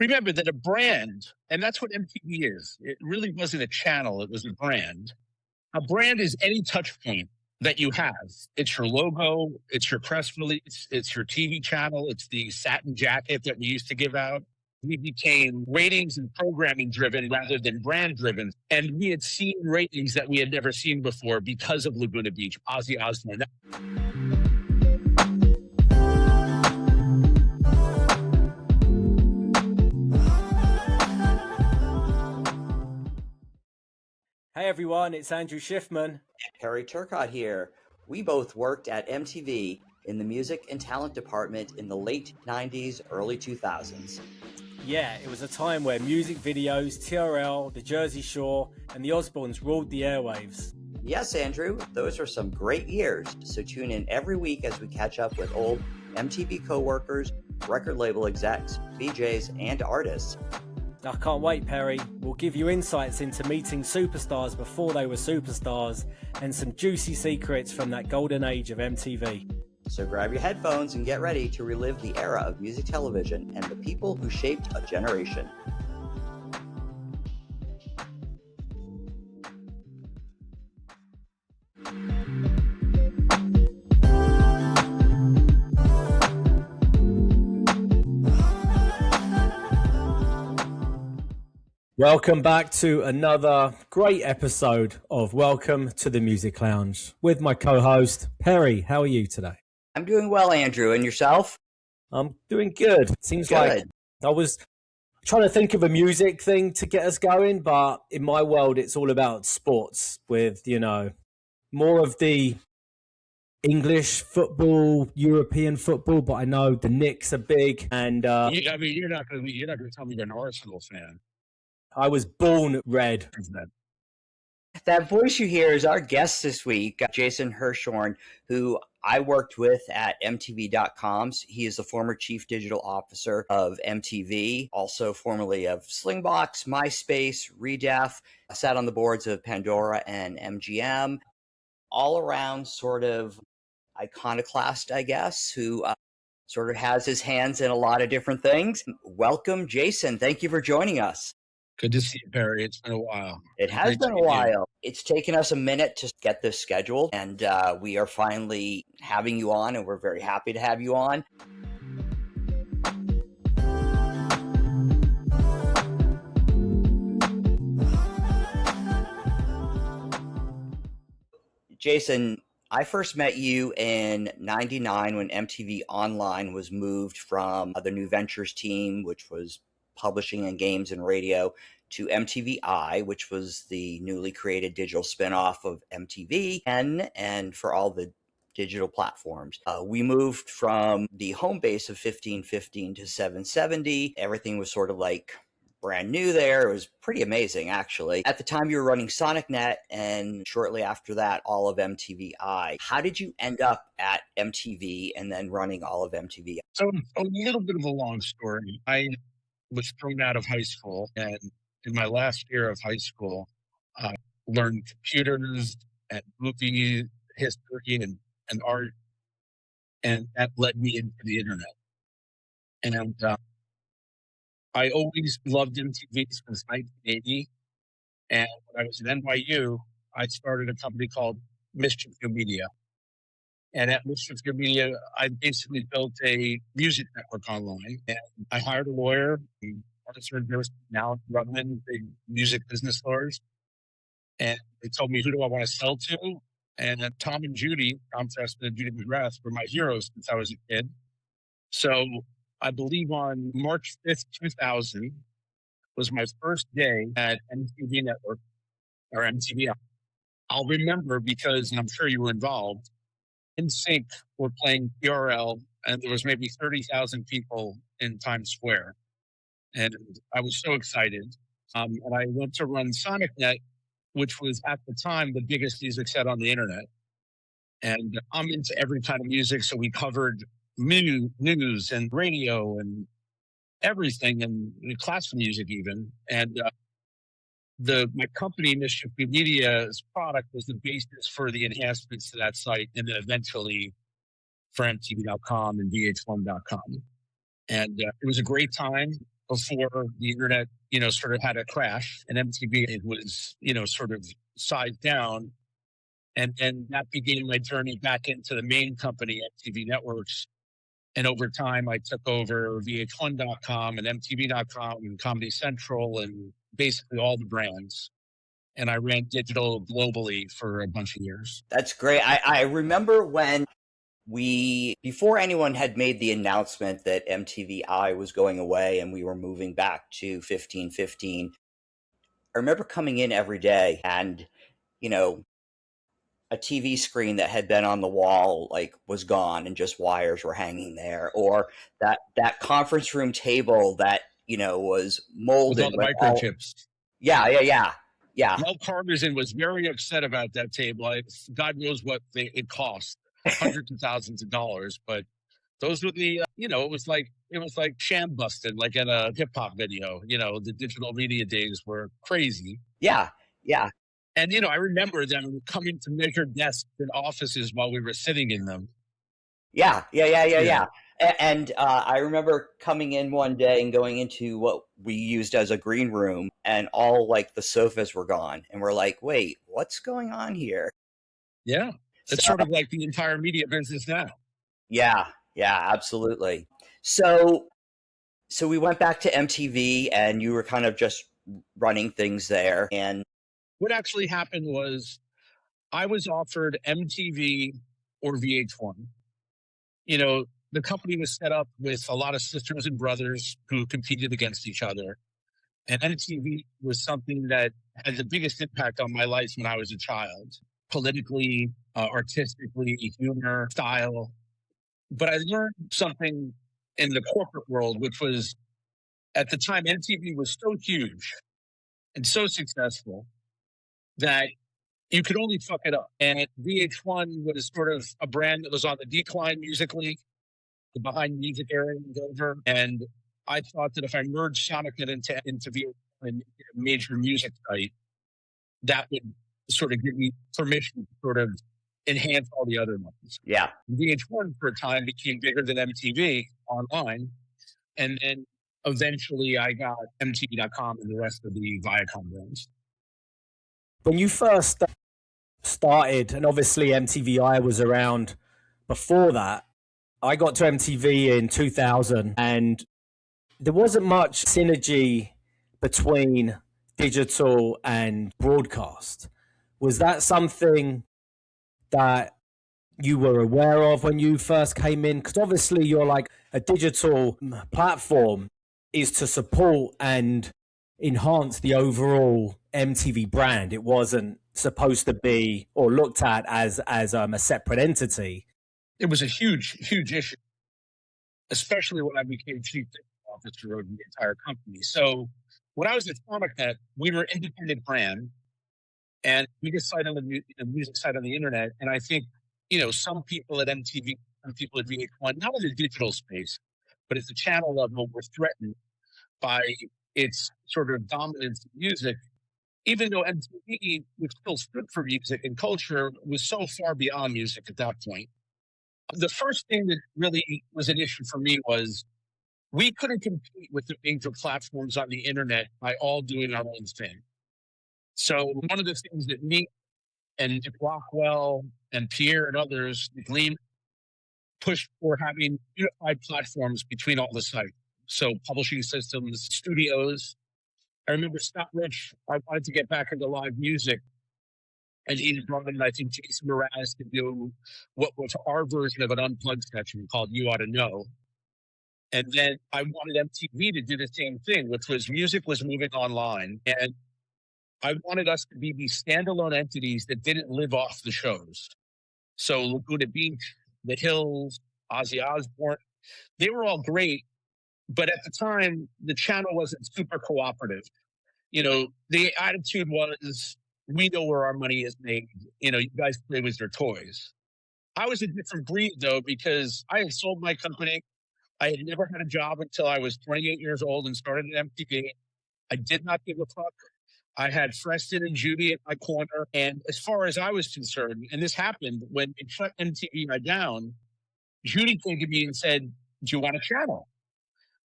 remember that a brand, and that's what MTV is. It really wasn't a channel, it was a brand. A brand is any touch point that you have. It's your logo, it's your press release, it's your TV channel, it's the satin jacket that we used to give out. We became ratings and programming driven rather than brand driven. And we had seen ratings that we had never seen before because of Laguna Beach, Ozzy Osbourne. Hey everyone, it's Andrew Schiffman. Harry Turcott here. We both worked at MTV in the music and talent department in the late 90s, early 2000s. Yeah, it was a time where music videos, TRL, the Jersey Shore, and the Osbournes ruled the airwaves. Yes, Andrew, those are some great years. So tune in every week as we catch up with old MTV co-workers, record label execs, VJs, and artists. I can't wait, Perry. We'll give you insights into meeting superstars before they were superstars and some juicy secrets from that golden age of MTV. So grab your headphones and get ready to relive the era of music television and the people who shaped a generation. Welcome back to another great episode of Welcome to the Music Lounge with my co-host, Perry. How are you today? I'm doing well, Andrew. And yourself? I'm doing good. Seems good. Like I was trying to think of a music thing to get us going, but in my world, it's all about sports with, more of the English football, European football, but I know the Knicks are big. And you're not going to tell me you're an Arsenal fan. I was born red. That voice you hear is our guest this week, Jason Hirschhorn, who I worked with at MTV.com. He is the former chief digital officer of MTV, also formerly of Slingbox, MySpace, Redef, sat on the boards of Pandora and MGM. All around sort of iconoclast, I guess, who sort of has his hands in a lot of different things. Welcome, Jason. Thank you for joining us. Good to see you, Perry. It's been a while. It has been a while. It's taken us a minute to get this scheduled, and we are finally having you on, and we're very happy to have you on. Jason, I first met you in '99 when MTV Online was moved from the New Ventures team, which was publishing and games and radio, to MTVI, which was the newly created digital spinoff of MTV and for all the digital platforms. We moved from the home base of 1515 to 770. Everything was sort of like brand new there. It was pretty amazing, actually. At the time, you were running SonicNet, and shortly after that, all of MTVI. How did you end up at MTV and then running all of MTV? So a little bit of a long story. I was thrown out of high school, and in my last year of high school, I learned computers and movie history and art, and that led me into the internet. And I always loved MTV since 1980, and when I was at NYU, I started a company called Mischief New Media. And at Mischief New Media, I basically built a music network online. And I hired a lawyer, now running big music business stores. And they told me, who do I want to sell to? And Tom and Judy, Tom Freston and Judy McGrath, were my heroes since I was a kid. So I believe on March 5th, 2000 was my first day at MTV Network, or MTV. I'll remember because, and I'm sure you were involved, NSYNC were playing TRL, and there was maybe 30,000 people in Times Square. And I was so excited. And I went to run SonicNet, which was at the time the biggest music set on the internet. And I'm into every kind of music, so we covered news and radio and everything, and classical music even. And my company, Mischief Media's product was the basis for the enhancements to that site, and then eventually for MTV.com and VH1.com. And it was a great time. before the internet, sort of had a crash, and MTV it was, sort of sized down. And then that began my journey back into the main company, MTV Networks. And over time, I took over VH1.com and MTV.com and Comedy Central and basically all the brands. And I ran digital globally for a bunch of years. That's great. I remember when before anyone had made the announcement that MTVI was going away and we were moving back to 1515, I remember coming in every day and, a TV screen that had been on the wall was gone and just wires were hanging there, or that conference room table that was molded with all the microchips. Yeah. Mel Carterson was very upset about that table. God knows what it cost, hundreds of thousands of dollars. But those were the it was like sham busted, like in a hip hop video. The digital media days were crazy. Yeah. And, I remember them coming to measure desks in offices while we were sitting in them. Yeah. And I remember coming in one day and going into what we used as a green room, and all the sofas were gone. And we're like, wait, what's going on here? Yeah. It's sort of like the entire media business now. Yeah, absolutely. So we went back to MTV and you were kind of just running things there. And what actually happened was I was offered MTV or VH1. The company was set up with a lot of sisters and brothers who competed against each other. And MTV was something that had the biggest impact on my life when I was a child, politically, artistically, humor, style. But I learned something in the corporate world, which was at the time, MTV was so huge and so successful that you could only fuck it up. And VH1 was sort of a brand that was on the decline musically. The behind music area was over. And I thought that if I merged Sonica into VH1 and made it a major music site, that would sort of give me permission to sort of enhance all the other ones. Yeah. VH1 for a time became bigger than MTV online. And then eventually I got MTV.com and the rest of the Viacom brands. When you first started, and obviously MTVI was around before that, I got to MTV in 2000 and there wasn't much synergy between digital and broadcast. Was that something that you were aware of when you first came in? Because obviously you're like a digital platform is to support and enhance the overall MTV brand. It wasn't supposed to be or looked at as a separate entity. It was a huge, huge issue, especially when I became chief officer of the entire company. So when I was at Sonica, we were an independent brand and biggest site on the music site on the internet. And I think, some people at MTV, some people at VH1, not in the digital space, but at the channel level, were threatened by its sort of dominance in music, even though MTV, which still stood for music and culture, was so far beyond music at that point. The first thing that really was an issue for me was we couldn't compete with the major platforms on the internet by all doing our own thing. So one of the things that me and Nick Rockwell and Pierre and others, Gleam, pushed for having unified platforms between all the sites. So publishing systems, studios. I remember Scott Rich, I wanted to get back into live music. And he brought in, I think, Jason Mraz to do what was our version of an unplugged section called You Ought to Know. And then I wanted MTV to do the same thing, which was music was moving online. And I wanted us to be these standalone entities that didn't live off the shows. So Laguna Beach, The Hills, Ozzy Osbourne, they were all great. But at the time, the channel wasn't super cooperative. The attitude was, we know where our money is made. You guys play with your toys. I was a different breed, though, because I had sold my company. I had never had a job until I was 28 years old and started at MTV. I did not give a fuck. I had Preston and Judy at my corner. And as far as I was concerned, and this happened when it shut MTV down, Judy came to me and said, do you want a channel?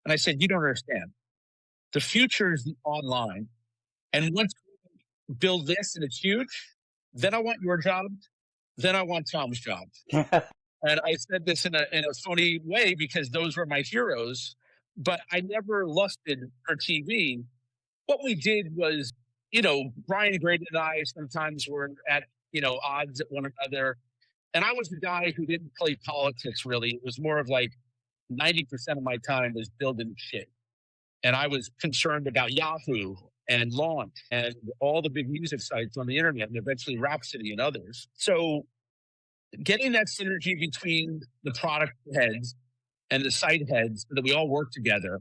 And I said, you don't understand. The future is online. And once we build this and it's huge, then I want your job. Then I want Tom's job. And I said this in a funny way because those were my heroes, but I never lusted for TV. What we did was, Brian Grady and I sometimes were at, odds at one another. And I was the guy who didn't play politics really. It was more of like 90% of my time was building shit. And I was concerned about Yahoo and Launch and all the big music sites on the internet and eventually Rhapsody and others. So getting that synergy between the product heads and the site heads so that we all work together.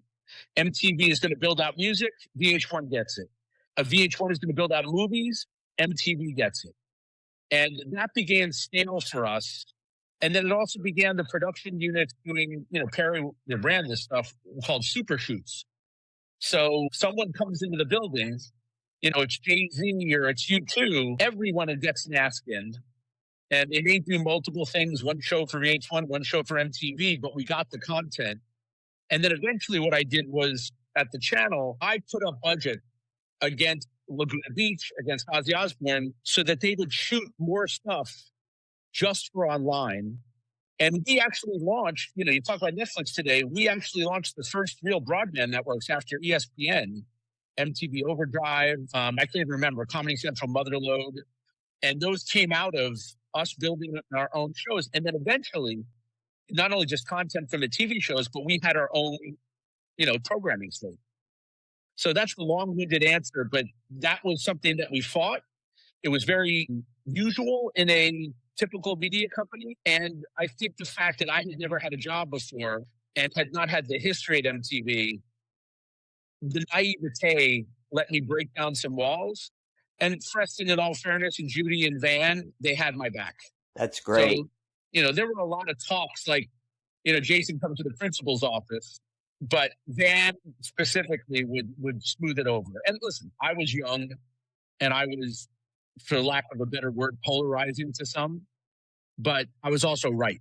MTV is going to build out music, VH1 gets it. A VH1 is going to build out movies, MTV gets it. And that began stale for us. And then it also began the production units doing, Perry ran this stuff called super shoots. So someone comes into the building, it's Jay-Z or it's U2, everyone gets an ask in. And they may do multiple things, one show for VH1, one show for MTV, but we got the content. And then eventually what I did was at the channel, I put up budget against Laguna Beach, against Ozzy Osbourne, so that they would shoot more stuff just for online. And we actually launched, you talk about Netflix today, we actually launched the first real broadband networks after ESPN, MTV Overdrive, I can't even remember, Comedy Central, Motherlode. And those came out of us building our own shows. And then eventually, not only just content from the TV shows, but we had our own, programming slate. So that's the long-winded answer, but that was something that we fought. It was very usual in a typical media company. And I think the fact that I had never had a job before and had not had the history at MTV, the naivete let me break down some walls. And Preston, in all fairness, and Judy and Van, they had my back. That's great. So, there were a lot of talks like, Jason comes to the principal's office, but Van specifically would smooth it over. And listen, I was young and I was, for lack of a better word, polarizing to some, but I was also right.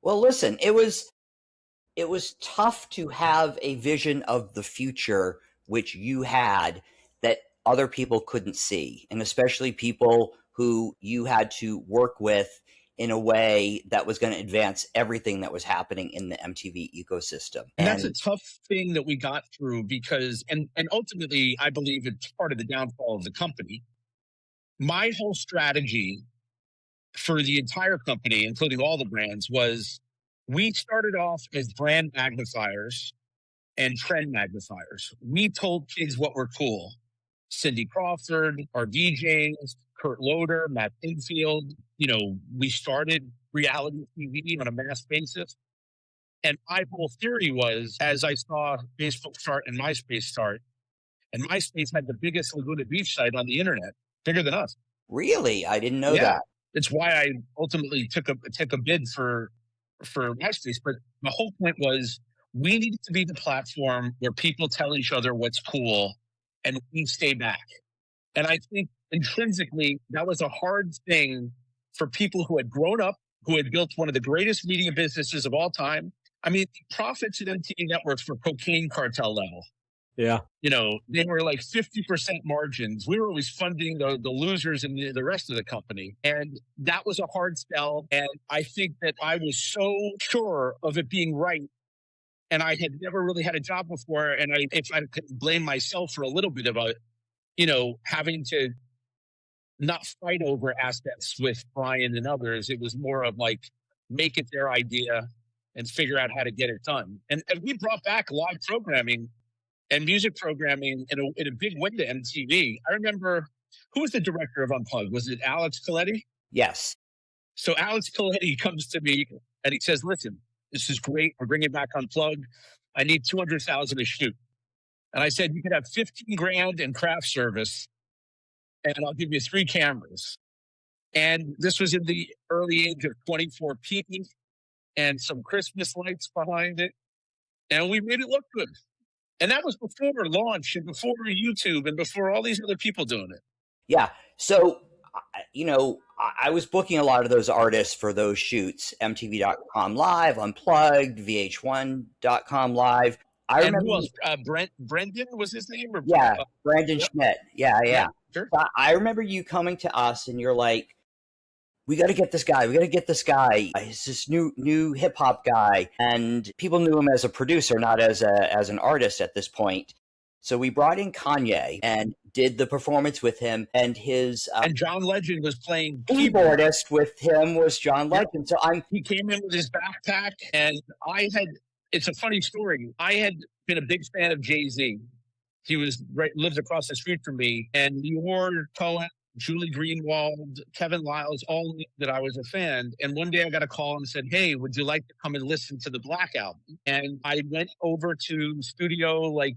Well, listen, it was tough to have a vision of the future, which you had, that other people couldn't see, and especially people who you had to work with in a way that was going to advance everything that was happening in the MTV ecosystem. And that's a tough thing that we got through because, and ultimately, I believe it's part of the downfall of the company. My whole strategy for the entire company, including all the brands, was we started off as brand magnifiers and trend magnifiers. We told kids what were cool. Cindy Crawford, our DJs, Kurt Loder, Matt Pinfield. We started reality TV on a mass basis. And my whole theory was, as I saw Facebook start and MySpace start, and MySpace had the biggest Laguna Beach site on the internet, bigger than us. Really? I didn't know that. It's why I ultimately took a bid for MySpace. But the whole point was we needed to be the platform where people tell each other what's cool and we stay back. And I think intrinsically, that was a hard thing for people who had grown up, who had built one of the greatest media businesses of all time. I mean, profits at MTV Networks were cocaine cartel level. Yeah. They were like 50% margins. We were always funding the losers and the rest of the company. And that was a hard sell. And I think that I was so sure of it being right. And I had never really had a job before. And if I could blame myself for a little bit about, having to not fight over assets with Brian and others, it was more of like, make it their idea and figure out how to get it done. And we brought back live programming and music programming in a big way to MTV. I remember, who was the director of Unplugged? Was it Alex Coletti? Yes. So Alex Coletti comes to me and he says, listen, this is great. We're bringing back Unplugged. I need $200,000 to shoot. And I said, you could have 15 grand in craft service and I'll give you 3 cameras. And this was in the early age of 24p and some Christmas lights behind it. And we made it look good. And that was before launch and before YouTube and before all these other people doing it. Yeah. So, I was booking a lot of those artists for those shoots, MTV.com Live, Unplugged, VH1.com Live. I And remember who else? Brendan was his name? Or yeah, Brandon yep, Schmidt. Yeah, yeah, yeah. sure. So I remember you coming to us and you're like, we got to get this guy. We got to get this guy. He's this new hip hop guy, and people knew him as a producer, not as an artist at this point. So we brought in Kanye and did the performance with him, and his And John Legend was playing keyboard. keyboardist with him was John Yep. Legend. So He came in with his backpack, and it's a funny story. I had been a big fan of Jay-Z. He was lived across the street from me, and Leor Cohen, Julie Greenwald, Kevin Lyles, all knew that I was a fan. And one day I got a call and said, "Hey, would you like to come and listen to the Black album?" And I went over to studio, like,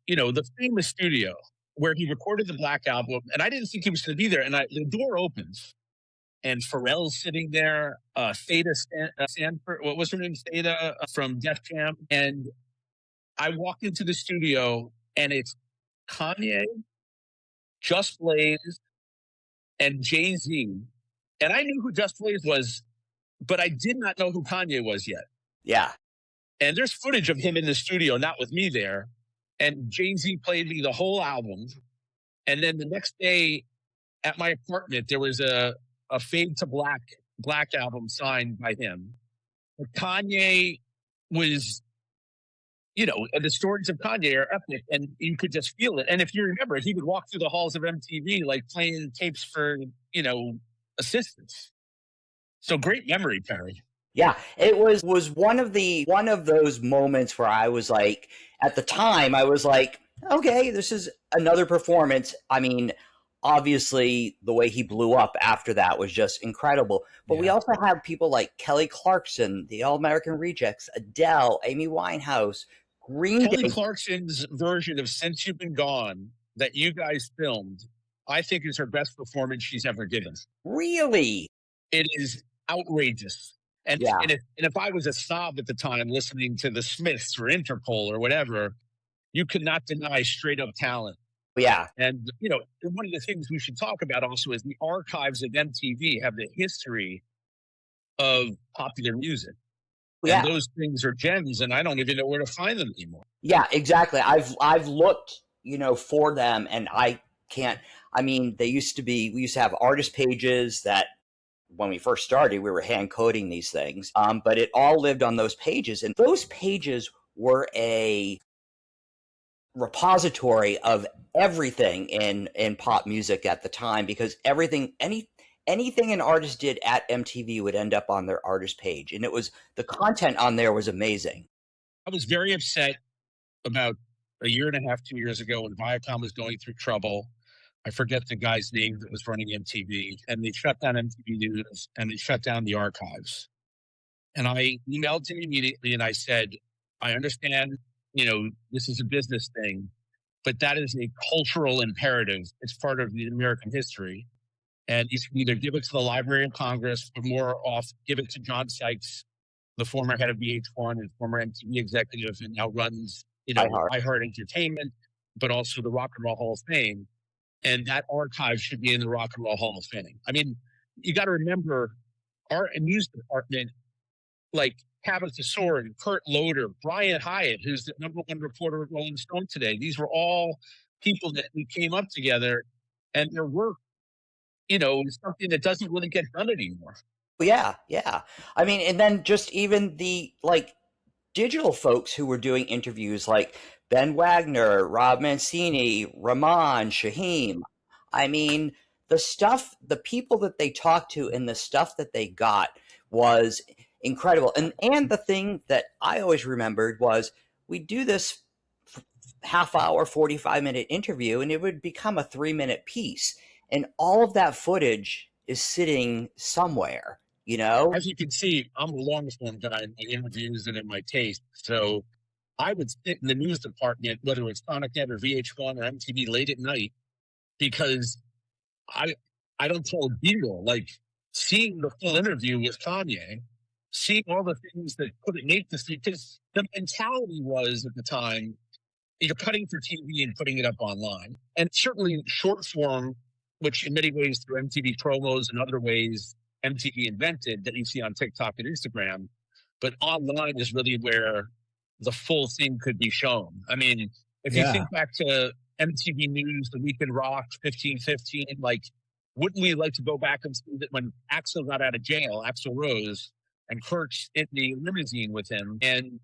the famous studio where he recorded the Black album, and I didn't think he was going to be there. And the door opens, and Pharrell's sitting there, Theta Sanford, what was her name? Theta from Def Jam. And I walk into the studio, and it's Kanye, Just Blaze, and Jay-Z. And I knew who Just Blaze was, but I did not know who Kanye was yet. yeah, And there's footage of him in the studio, not with me there. And Jay-Z played me the whole album. And then the next day at my apartment, there was a Fade to Black album signed by him. But Kanye was, the stories of Kanye are epic, and you could just feel it. And if you remember, he would walk through the halls of MTV, like playing tapes for, assistants. So great memory, Perry. yeah. It was one of those moments where I was like, at the time, I was like, okay, this is another performance. I mean, obviously, the way he blew up after that was just incredible. But we also have people like Kelly Clarkson, the All American Rejects, Adele, Amy Winehouse, Green Kelly Day. Clarkson's version of Since You've Been Gone that you guys filmed, I think is her best performance she's ever given. Really? It is outrageous. And, Yeah. and if I was a snob at the time listening to the Smiths or Interpol or whatever, you could not deny straight up talent. Yeah. And, one of the things we should talk about also is the archives of MTV have the history of popular music. Yeah. And those things are gems, and I don't even know where to find them anymore. Yeah, exactly. I've looked, for them, and I can't. I mean, we used to have artist pages that when we first started, we were hand coding these things. But it all lived on those pages, and those pages were a repository of everything in pop music at the time, because anything an artist did at MTV would end up on their artist page, and the content on there was amazing. I was very upset about a year and a half, 2 years ago, when Viacom was going through trouble. I forget the guy's name that was running MTV, and they shut down MTV News and they shut down the archives. And I emailed him immediately and I said, I understand, this is a business thing, but that is a cultural imperative. It's part of the American history. And you should either give it to the Library of Congress, or more off, give it to John Sykes, the former head of VH1 and former MTV executive, and now runs, iHeart Entertainment, but also the Rock and Roll Hall of Fame. And that archive should be in the Rock and Roll Hall of Fame. I mean, you got to remember, our news department, like Tabitha Soren, Kurt Loder, Brian Hyatt, who's the #1 reporter at Rolling Stone today. These were all people that we came up together, and their work, is something that doesn't really get done anymore. Yeah, yeah. I mean, and then just even the digital folks who were doing interviews, like Ben Wagner, Rob Mancini, Rahman, Shaheem. I mean, the people that they talked to and the stuff that they got was incredible. And the thing that I always remembered was, we do this half hour, 45-minute interview, and it would become a 3-minute piece. And all of that footage is sitting somewhere, As you can see, I'm a long form guy in my interviews and in my taste. So I would sit in the news department, whether it's SonicNet or VH1 or MTV, late at night, because I don't tell a deal. Like, seeing the full interview with Kanye, seeing all the things that couldn't make this, because the mentality was at the time, you're cutting for TV and putting it up online. And certainly short form, which in many ways through MTV promos and other ways MTV invented, that you see on TikTok and Instagram. But online is really where the full thing could be shown. I mean, if you Yeah. think back to MTV News, The Week in Rock, 1515, like, wouldn't we like to go back and see that when Axl got out of jail, Axl Rose, and Kurt's in the limousine with him, and,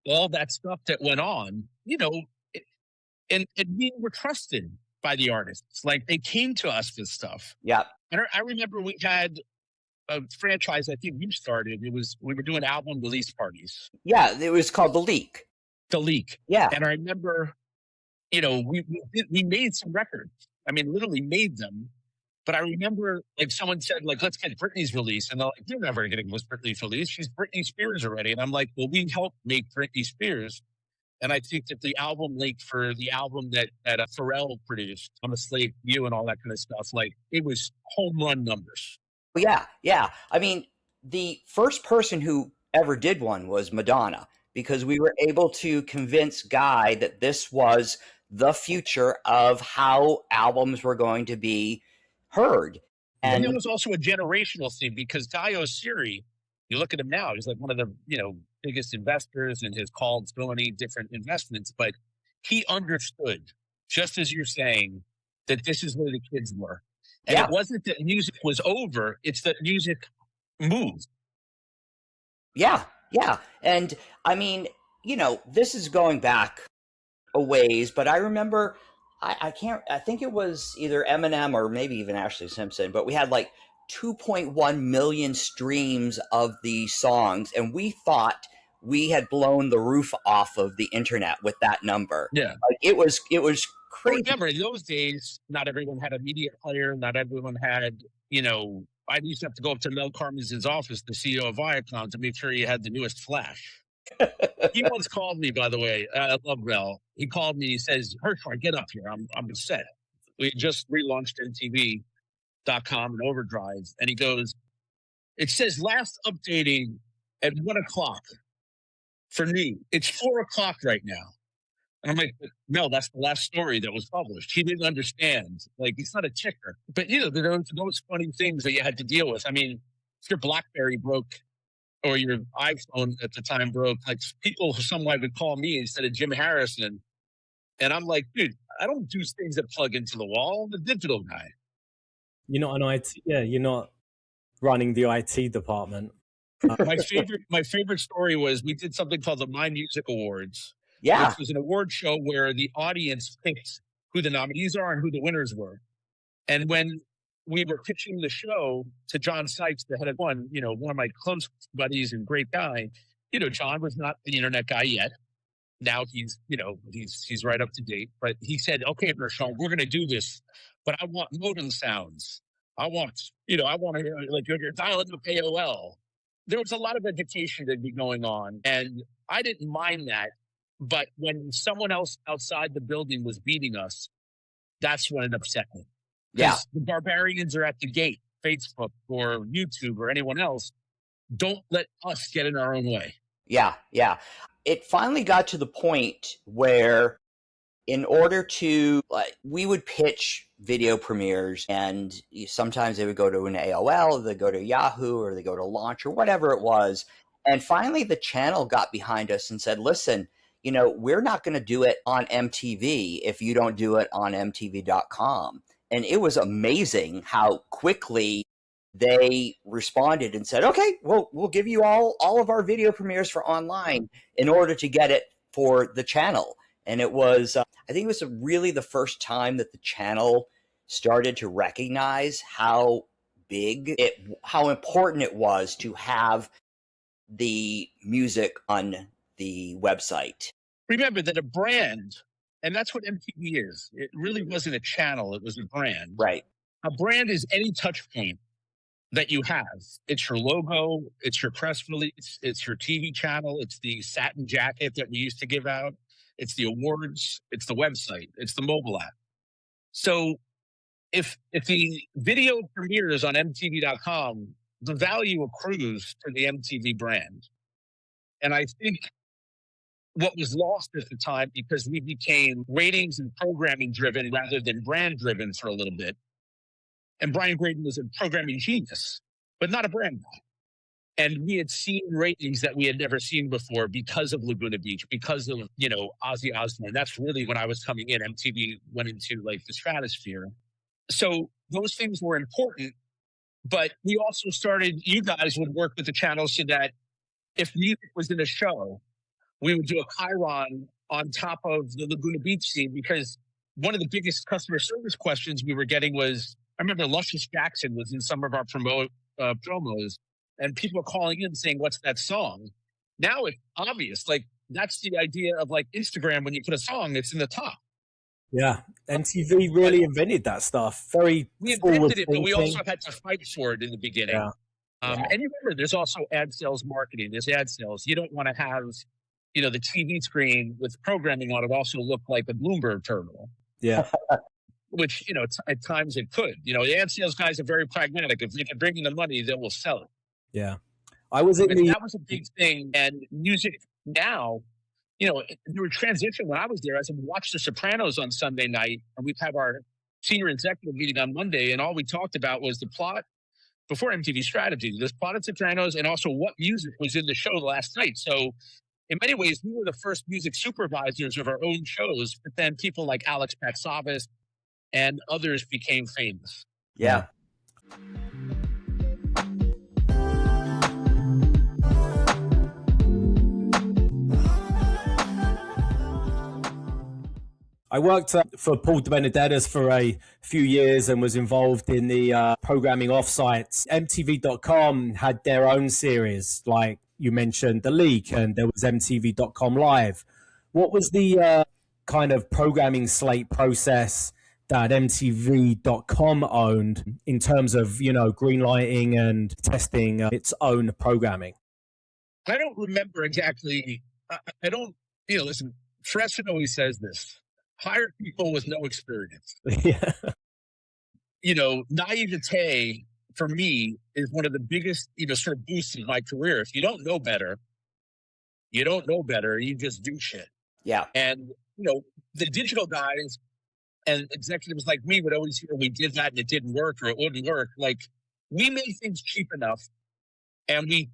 all that stuff that went on, and we were trusted by the artists. Like, they came to us with stuff. Yeah. And I remember we had a franchise I think you started. We were doing album release parties. Yeah, it was called The Leak. The Leak. Yeah. And I remember, we made some records. I mean, literally made them. But I remember, like, someone said, like, let's get Britney's release. And they're like, you're never going to get Britney's release. She's Britney Spears already. And I'm like, well, we helped make Britney Spears. And I think that the album leak for the album that Pharrell produced, I'm a Slave to You and all that kind of stuff, like, it was home run numbers. Yeah, yeah. I mean, the first person who ever did one was Madonna, because we were able to convince Guy that this was the future of how albums were going to be heard. And it was also a generational thing, because Guy Oseary, you look at him now, he's like one of the, biggest investors and has called so many different investments, but he understood, just as you're saying, that this is where the kids were. And it wasn't that music was over, it's that music moved. Yeah, yeah. And I mean, this is going back a ways, but I remember, I think it was either Eminem or maybe even Ashley Simpson, but we had like 2.1 million streams of the songs, and we thought we had blown the roof off of the internet with that number. Yeah. Like, it was crazy. Remember, in those days, not everyone had a media player, not everyone had, I used to have to go up to Mel Karmazin's office, the CEO of Viacom, to make sure he had the newest Flash. He once called me, by the way. I love Mel. He called me. He says, Hirschhorn, get up here. I'm upset. We just relaunched MTV.com and Overdrive. And he goes, it says last updating at 1 o'clock for me. It's 4 o'clock right now. And I'm like, Mel, that's the last story that was published. He didn't understand. Like, it's not a ticker. But, there are those funny things that you had to deal with. I mean, if your BlackBerry broke or your iPhone at the time broke, like, someone would call me instead of Jim Harrison. And I'm like, dude, I don't do things that plug into the wall. I'm a digital guy. You're not an IT. Yeah, you're not running the IT department. My favorite story was we did something called the My Music Awards. Yeah. Which was an award show where the audience picked who the nominees are and who the winners were. And when we were pitching the show to John Sykes, the head of one of my close buddies and great guy, John was not the internet guy yet. Now he's right up to date. But he said, okay, Hirschhorn, we're going to do this, but I want modem sounds. I want to hear, like, you're dialing up AOL. There was a lot of education that'd be going on. And I didn't mind that. But when someone else outside the building was beating us, that's when it upset me. Yeah. The barbarians are at the gate, Facebook or YouTube or anyone else. Don't let us get in our own way. Yeah, yeah. It finally got to the point where, in order to, we would pitch video premieres, and sometimes they would go to an AOL, they go to Yahoo, or they go to Launch, or whatever it was. And finally, the channel got behind us and said, listen, we're not going to do it on MTV if you don't do it on MTV.com. And it was amazing how quickly they responded and said, okay, well, we'll give you all of our video premieres for online in order to get it for the channel. And it was, I think it was really the first time that the channel started to recognize how important it was to have the music on the website. Remember that a brand, and that's what MTV is. It really wasn't a channel. It was a brand. Right. A brand is any touch point that you have. It's your logo. It's your press release. It's your TV channel. It's the satin jacket that we used to give out. It's the awards. It's the website. It's the mobile app. So if the video premieres on MTV.com, the value accrues to the MTV brand. And I think what was lost at the time, because we became ratings and programming driven rather than brand driven for a little bit. And Brian Graydon was a programming genius, but not a brand guy. And we had seen ratings that we had never seen before because of Laguna Beach, because of, Ozzy Osbourne. That's really when I was coming in. MTV went into like the stratosphere. So those things were important. But we also started, you guys would work with the channel so that if music was in a show, we would do a chyron on top of the Laguna Beach scene, because one of the biggest customer service questions we were getting was, I remember Luscious Jackson was in some of our promos, and people were calling in saying, "What's that song?" Now it's obvious. Like, that's the idea of like Instagram. When you put a song, it's in the top. Yeah, MTV really invented that stuff. Very We forward invented it, but we thinking. also had to fight for it in the beginning. Yeah. And you remember, there's also ad sales marketing. There's ad sales. You don't want to have, the TV screen with programming on it also look like a Bloomberg terminal. Yeah. Which, at times it could. The ad sales guys are very pragmatic. If they can bring in the money, they will sell it. Yeah. I was in the... That was a big thing. And music now, there were transition when I was there. I said, watch The Sopranos on Sunday night, and we'd have our senior executive meeting on Monday, and all we talked about was the plot before MTV strategy, this plot of Sopranos, and also what music was in the show last night. So in many ways, we were the first music supervisors of our own shows, but then people like Alex Paxavis and others became famous. Yeah. I worked for Paul de Benedetto's for a few years and was involved in the programming offsites. MTV.com had their own series, like you mentioned, The Leak, and there was MTV.com Live. What was the kind of programming slate process that MTV.com owned in terms of, greenlighting and testing its own programming? I don't remember exactly. I don't, listen, Freshen always says this. Hire people with no experience. Yeah. Naivete for me is one of the biggest, sort of boosts in my career. If you don't know better, you just do shit. Yeah. And, the digital guys and executives like me would always hear we did that and it didn't work or it wouldn't work. Like, we made things cheap enough, and we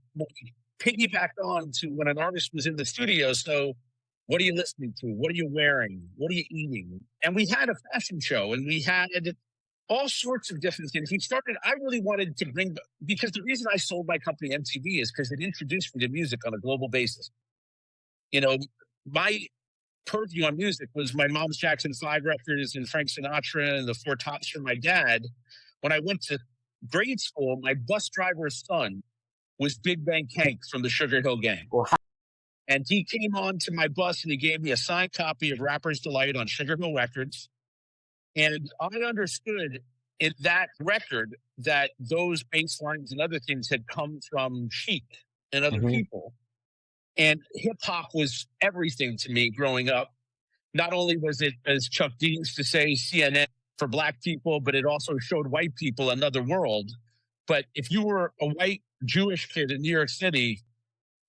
piggybacked on to when an artist was in the studio. So, what are you listening to? What are you wearing? What are you eating? And we had a fashion show, and we had all sorts of different things. I really wanted to bring, because the reason I sold my company MTV is because it introduced me to music on a global basis. My purview on music was my mom's Jackson 5 records and Frank Sinatra and the Four Tops from my dad. When I went to grade school, my bus driver's son was Big Bang Hank from the Sugar Hill Gang. Well, and he came on to my bus and he gave me a signed copy of Rapper's Delight on Sugar Hill Records. And I understood in that record that those bass lines and other things had come from Chic and other people. And hip hop was everything to me growing up. Not only was it, as Chuck D used to say, CNN for black people, but it also showed white people another world. But if you were a white Jewish kid in New York City,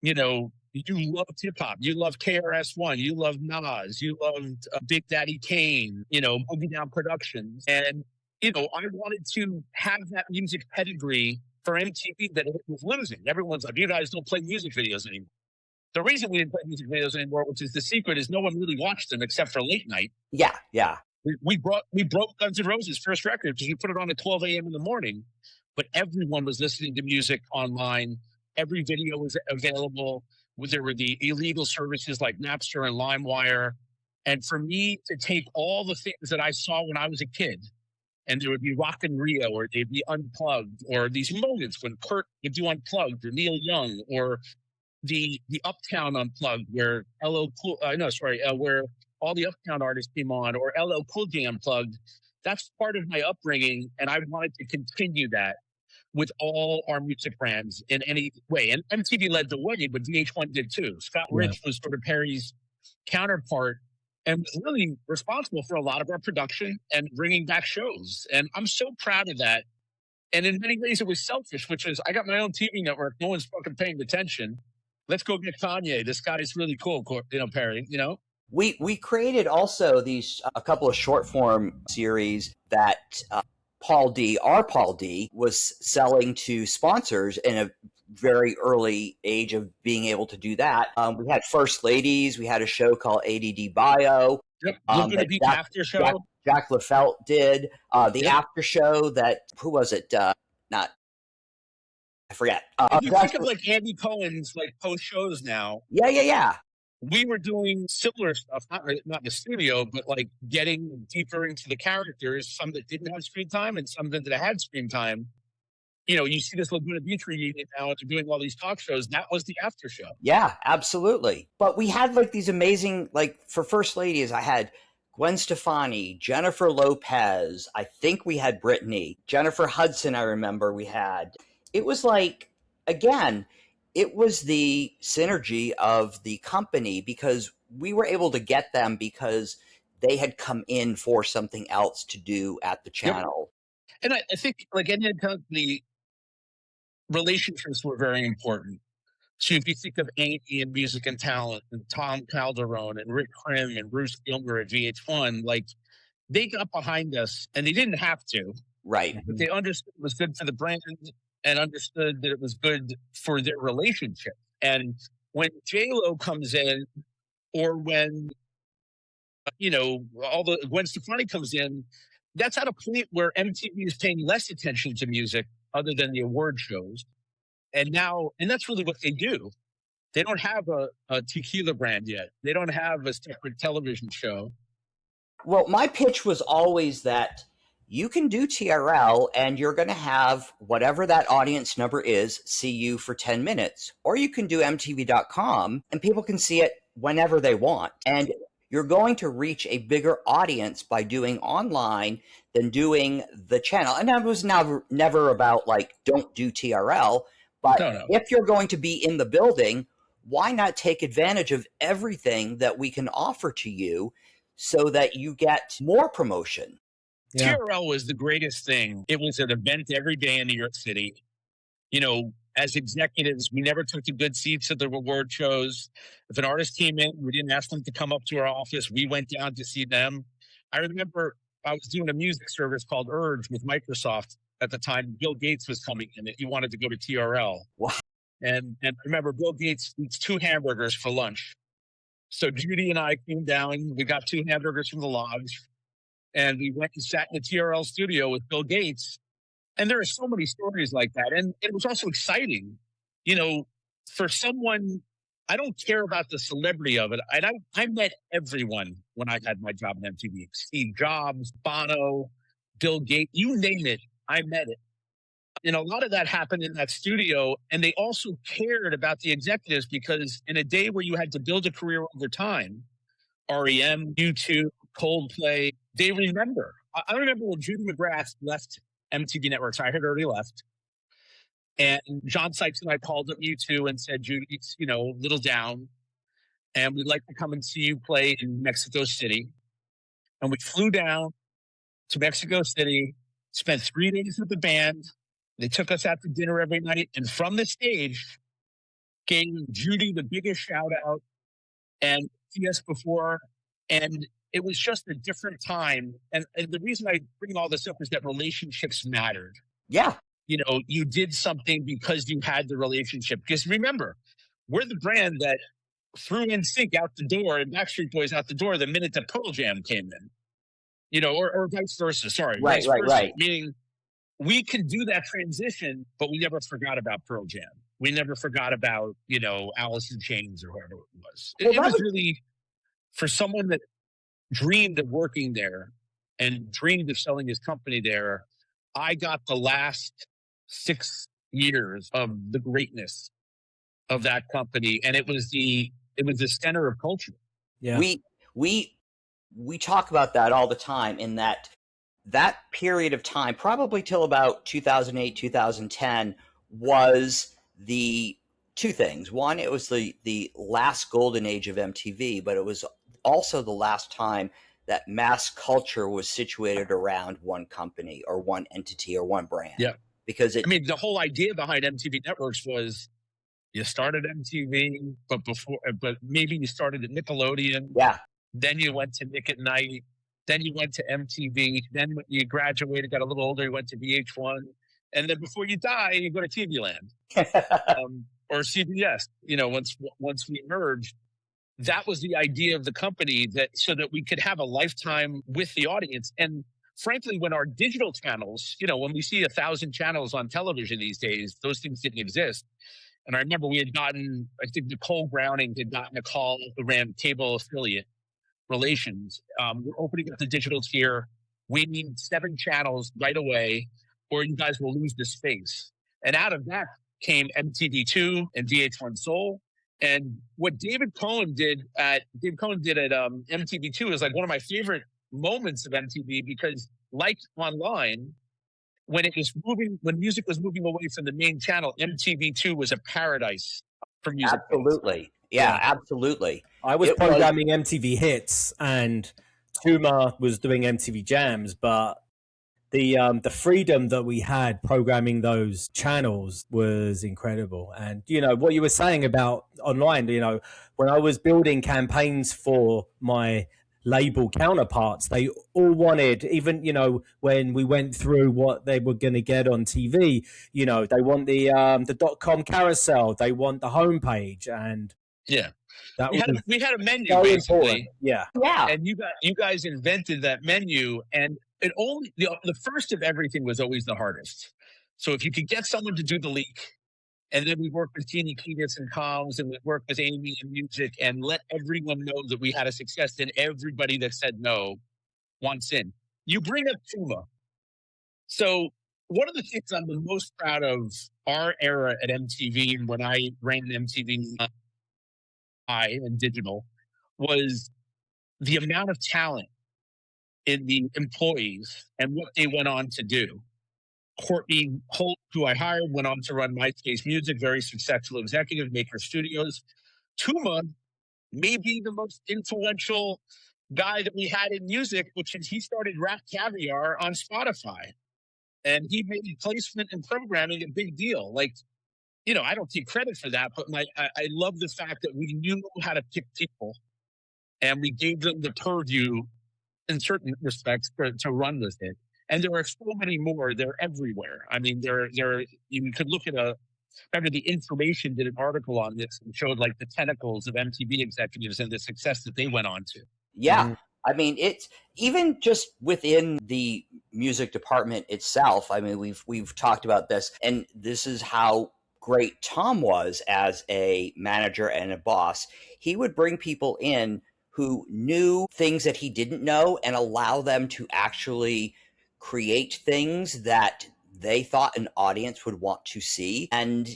you loved hip hop. You loved KRS-One. You loved Nas. You loved Big Daddy Kane, Boogie Down Productions. And, I wanted to have that music pedigree for MTV that it was losing. Everyone's like, you guys don't play music videos anymore. The reason we didn't play music videos anymore, which is the secret, is no one really watched them except for late night. Yeah, yeah. We broke Guns N' Roses' first record because we put it on at 12 a.m. in the morning. But everyone was listening to music online. Every video was available. There were the illegal services like Napster and LimeWire. And for me to take all the things that I saw when I was a kid, and there would be Rock in Rio, or they'd be Unplugged, or these moments when Kurt would do Unplugged, or Neil Young, or the Uptown Unplugged, where where all the Uptown artists came on, or LL Cool J Unplugged. That's part of my upbringing, and I wanted to continue that with all our music brands in any way. And MTV led the way, but VH1 did too. Scott Rich was sort of Perry's counterpart and was really responsible for a lot of our production and bringing back shows. And I'm so proud of that. And in many ways, it was selfish, which is I got my own TV network. No one's fucking paying attention. Let's go get Kanye. This guy is really cool, Perry, We created also a couple of short form series that Paul D, was selling to sponsors in a very early age of being able to do that. We had First Ladies. We had a show called ADD Bio. Yep. Laguna That Beach After Show. Jack LaFelt did. The Yep. after show that, who was it? Not, I forget. If you think of like Andy Cohen's like post shows now, Yeah. we were doing similar stuff, not in the studio, but like getting deeper into the characters, some that didn't have screen time and some that had screen time. You know, you see this Laguna Beach reunion now, and they're doing all these talk shows. That was the after show. Yeah, absolutely. But we had like these amazing, like for First Ladies, I had Gwen Stefani, Jennifer Lopez. I think we had Brittany, Jennifer Hudson. I remember we had. It was like, again, it was the synergy of the company because we were able to get them because they had come in for something else to do at the channel. Yep. And I think like any company, relationships were very important. So if you think of Amy in Music and Talent and Tom Calderone and Rick Krim and Bruce Gilmer at VH1, like they got behind us and they didn't have to. Right. But they understood it was good for the brand and understood that it was good for their relationship. And when J-Lo comes in or when, all the Gwen Stefani comes in, that's at a point where MTV is paying less attention to music other than the award shows. And that's really what they do. They don't have a tequila brand yet. They don't have a separate television show. Well, my pitch was always that you can do TRL and you're going to have whatever that audience number is see you for 10 minutes. Or you can do MTV.com and people can see it whenever they want. And you're going to reach a bigger audience by doing online than doing the channel. And that was never about like, don't do TRL. But No. If you're going to be in the building, why not take advantage of everything that we can offer to you so that you get more promotion? Yeah. TRL was the greatest thing. It was an event every day in New York City. You know, as executives, we never took the good seats at the award shows. If an artist came in, we didn't ask them to come up to our office. We went down to see them. I remember I was doing a music service called Urge with Microsoft at the time. Bill Gates was coming in and he wanted to go to TRL. Wow. And I remember Bill Gates eats 2 hamburgers for lunch. So Judy and I came down. We got 2 hamburgers from the lodge. And we went and sat in the TRL studio with Bill Gates. And there are so many stories like that. And it was also exciting, for someone, I don't care about the celebrity of it. I met everyone when I had my job at MTV. Steve Jobs, Bono, Bill Gates, you name it, I met it. And a lot of that happened in that studio. And they also cared about the executives because in a day where you had to build a career over time, REM, U2, Coldplay, they remember. I remember when Judy McGrath left MTV Networks. I had already left. And John Sykes and I called up U2 and said, Judy's, a little down. And we'd like to come and see you play in Mexico City. And we flew down to Mexico City, spent 3 days with the band. They took us out to dinner every night. And from the stage, gave Judy the biggest shout out and CS before. And it was just a different time. And the reason I bring all this up is that relationships mattered. Yeah. You did something because you had the relationship. Because remember, we're the brand that threw NSYNC out the door and Backstreet Boys out the door the minute that Pearl Jam came in. Or vice versa. Sorry. Right. Meaning we could do that transition, but we never forgot about Pearl Jam. We never forgot about, Alice in Chains or whoever it was. It was really, for someone that dreamed of working there and dreamed of selling his company there, I got the last 6 years of the greatness of that company. And it was the center of culture. Yeah. We talk about that all the time in that period of time, probably till about 2008, 2010, was the 2 things. One, it was the last golden age of MTV, but it was also the last time that mass culture was situated around one company or one entity or one brand. Yeah. Because the whole idea behind MTV Networks was you started MTV, but maybe you started at Nickelodeon. Yeah. Then you went to Nick at Night. Then you went to MTV. Then when you graduated, got a little older, you went to VH1. And then before you die, you go to TV Land or CBS. Once we merged, that was the idea of the company, that so that we could have a lifetime with the audience. And frankly, when our digital channels, when we see 1,000 channels on television these days, those things didn't exist. And I remember we had gotten, I think Nicole Browning had gotten a call who ran cable affiliate relations. We're opening up the digital tier. We need 7 channels right away, or you guys will lose the space. And out of that came MTV2 and VH1 Soul. And what David Cohen did at MTV2 is like one of my favorite moments of MTV, because like online, when music was moving away from the main channel, MTV2 was a paradise for music. Absolutely. Yeah, absolutely. I was programming MTV Hits and Tuma was doing MTV Jams, but the freedom that we had programming those channels was incredible. And, what you were saying about online, when I was building campaigns for my label counterparts, they all wanted, even, when we went through what they were going to get on TV, they want the .com carousel, they want the homepage. And we had a menu, so basically. Yeah. And you guys invented that menu, and it only the first of everything was always the hardest. So if you could get someone to do the leak, and then we worked with Jeannie Keenitz and comms, and we worked with Amy in music, and let everyone know that we had a success, and everybody that said no wants in. You bring up Tuma. So one of the things I'm the most proud of our era at MTV, and when I ran MTV and digital, was the amount of talent in the employees and what they went on to do. Courtney Holt, who I hired, went on to run MySpace Music, very successful executive, Maker Studios. Tuma may be the most influential guy that we had in music, which is he started Rap Caviar on Spotify. And he made placement and programming a big deal. Like, I don't take credit for that, but I love the fact that we knew how to pick people, and we gave them the purview in certain respects to run with it. And there are so many more. They're everywhere. I mean, you could look at remember the Information did an article on this and showed like the tentacles of MTV executives and the success that they went on to. Yeah. Mm-hmm. I mean, it's even just within the music department itself. I mean, we've talked about this, and this is how great Tom was as a manager and a boss. He would bring people in who knew things that he didn't know and allow them to actually create things that they thought an audience would want to see. And,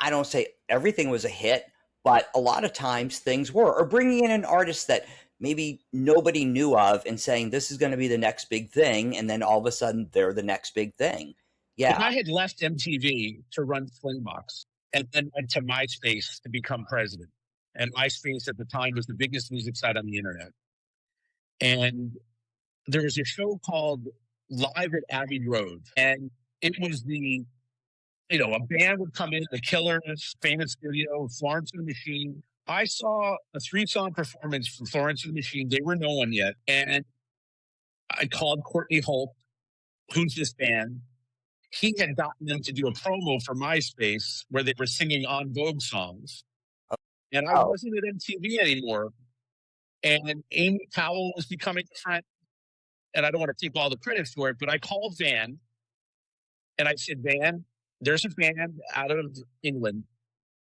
I don't say everything was a hit, but a lot of times things were. Or bringing in an artist that maybe nobody knew of and saying, this is going to be the next big thing. And then all of a sudden they're the next big thing. Yeah. I had left MTV to run Slingbox and then went to MySpace to become president. And MySpace at the time was the biggest music site on the internet. And there was a show called Live at Abbey Road. And it was a band would come in, the Killers, Famous Studio, Florence and the Machine. I saw a 3-song performance from Florence and the Machine. They were no one yet. And I called Courtney Holt, who's this band. He had gotten them to do a promo for MySpace where they were singing On Vogue songs. And I wasn't at MTV anymore. And Amy Powell was becoming a friend. And I don't want to take all the credit for it, but I called Van and I said, Van, there's a band out of England.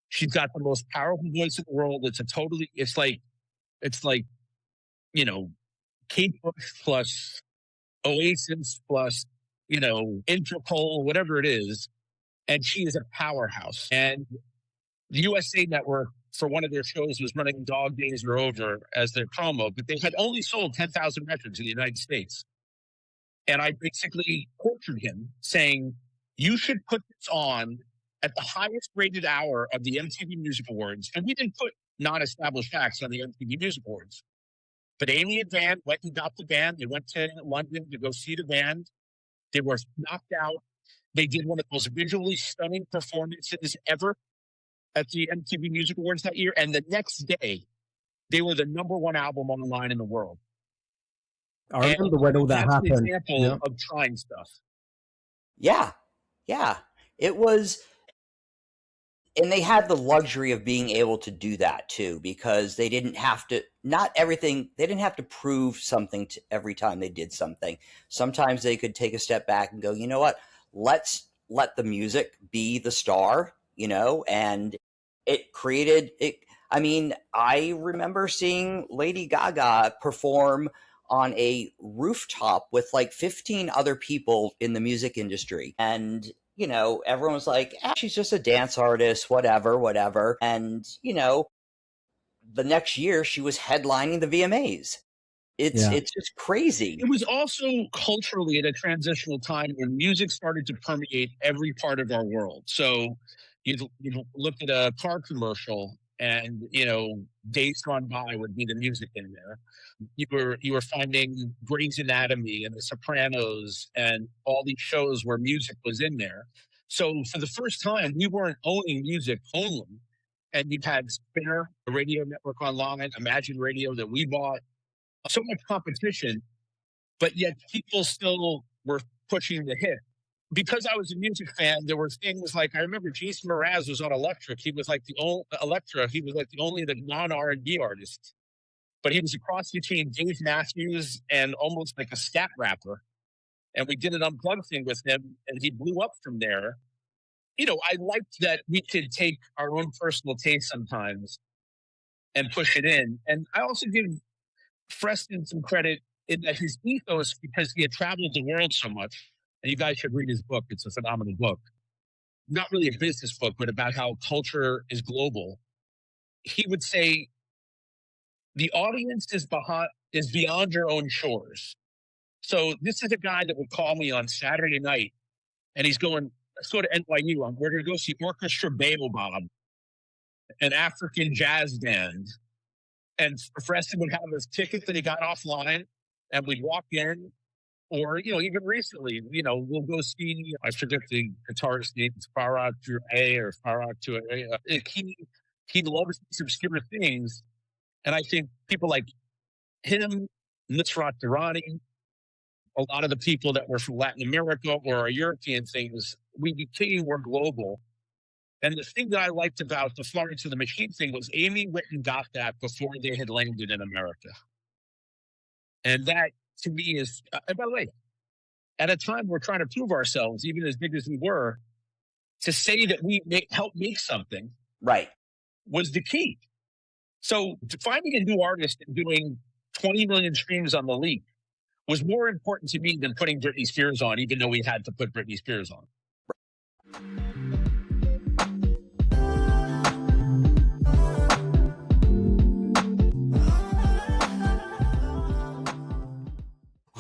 She's got the most powerful voice in the world. It's like, Kate Bush plus Oasis plus, Interpol, whatever it is. And she is a powerhouse. And the USA Network, for one of their shows, was running Dog Days Are Over as their promo, but they had only sold 10,000 records in the United States. And I basically tortured him saying, you should put this on at the highest rated hour of the MTV Music Awards. And we didn't put non-established acts on the MTV Music Awards. But Amy and Van went and got the band. They went to London to go see the band. They were knocked out. They did one of the most visually stunning performances ever at the MTV Music Awards that year. And the next day, they were the #1 album online in the world. I remember when all that happened. That's an example of trying stuff. Yeah. Yeah, it was. And they had the luxury of being able to do that too, because they didn't have to, not everything, they didn't have to prove something to every time they did something. Sometimes they could take a step back and go, you know what, let's let the music be the star, and it created it. I mean, I remember seeing Lady Gaga perform on a rooftop with like 15 other people in the music industry. And everyone was like, she's just a dance artist, whatever. And, the next year she was headlining the VMAs. It's just crazy. It was also culturally at a transitional time when music started to permeate every part of our world. So you look at a car commercial and, Days Gone By would be the music in there. You were finding Grey's Anatomy and The Sopranos and all these shows where music was in there. So for the first time, we weren't owning music only. And you had Spinner, the radio network online, Imagine Radio that we bought. So much competition, but yet people still were pushing the hit. Because I was a music fan, there were things like, I remember Jason Mraz was on Electric. He was like the only Electra. He was like the only non R&B artist, but he was a cross between Dave Matthews and almost like a scat rapper. And we did an unplugged thing with him, and he blew up from there. I liked that we could take our own personal taste sometimes and push it in. And I also give Freston some credit in that his ethos, because he had traveled the world so much, and you guys should read his book. It's a phenomenal book. Not really a business book, but about how culture is global. He would say, the audience is beyond your own shores. So this is a guy that would call me on Saturday night, and he's going, let's go to NYU. We're going to go see Orchestra Baobab, an African jazz band. And Freston would have his ticket that he got offline, and we'd walk in. Or, even recently, we'll go see, I forget the guitarist's name, it's Farah Touré or Farah Touré. He loves these obscure things. And I think people like him, Nusrat Durrani, a lot of the people that were from Latin America or our European things, we became more global. And the thing that I liked about the Florence and the Machine thing was Amy Whitten got that before they had landed in America. And that, to me, is, and by the way, at a time we're trying to prove ourselves, even as big as we were, to say that we help make something right was the key. So finding a new artist and doing 20 million streams on the leak was more important to me than putting Britney Spears on, even though we had to put Britney Spears on.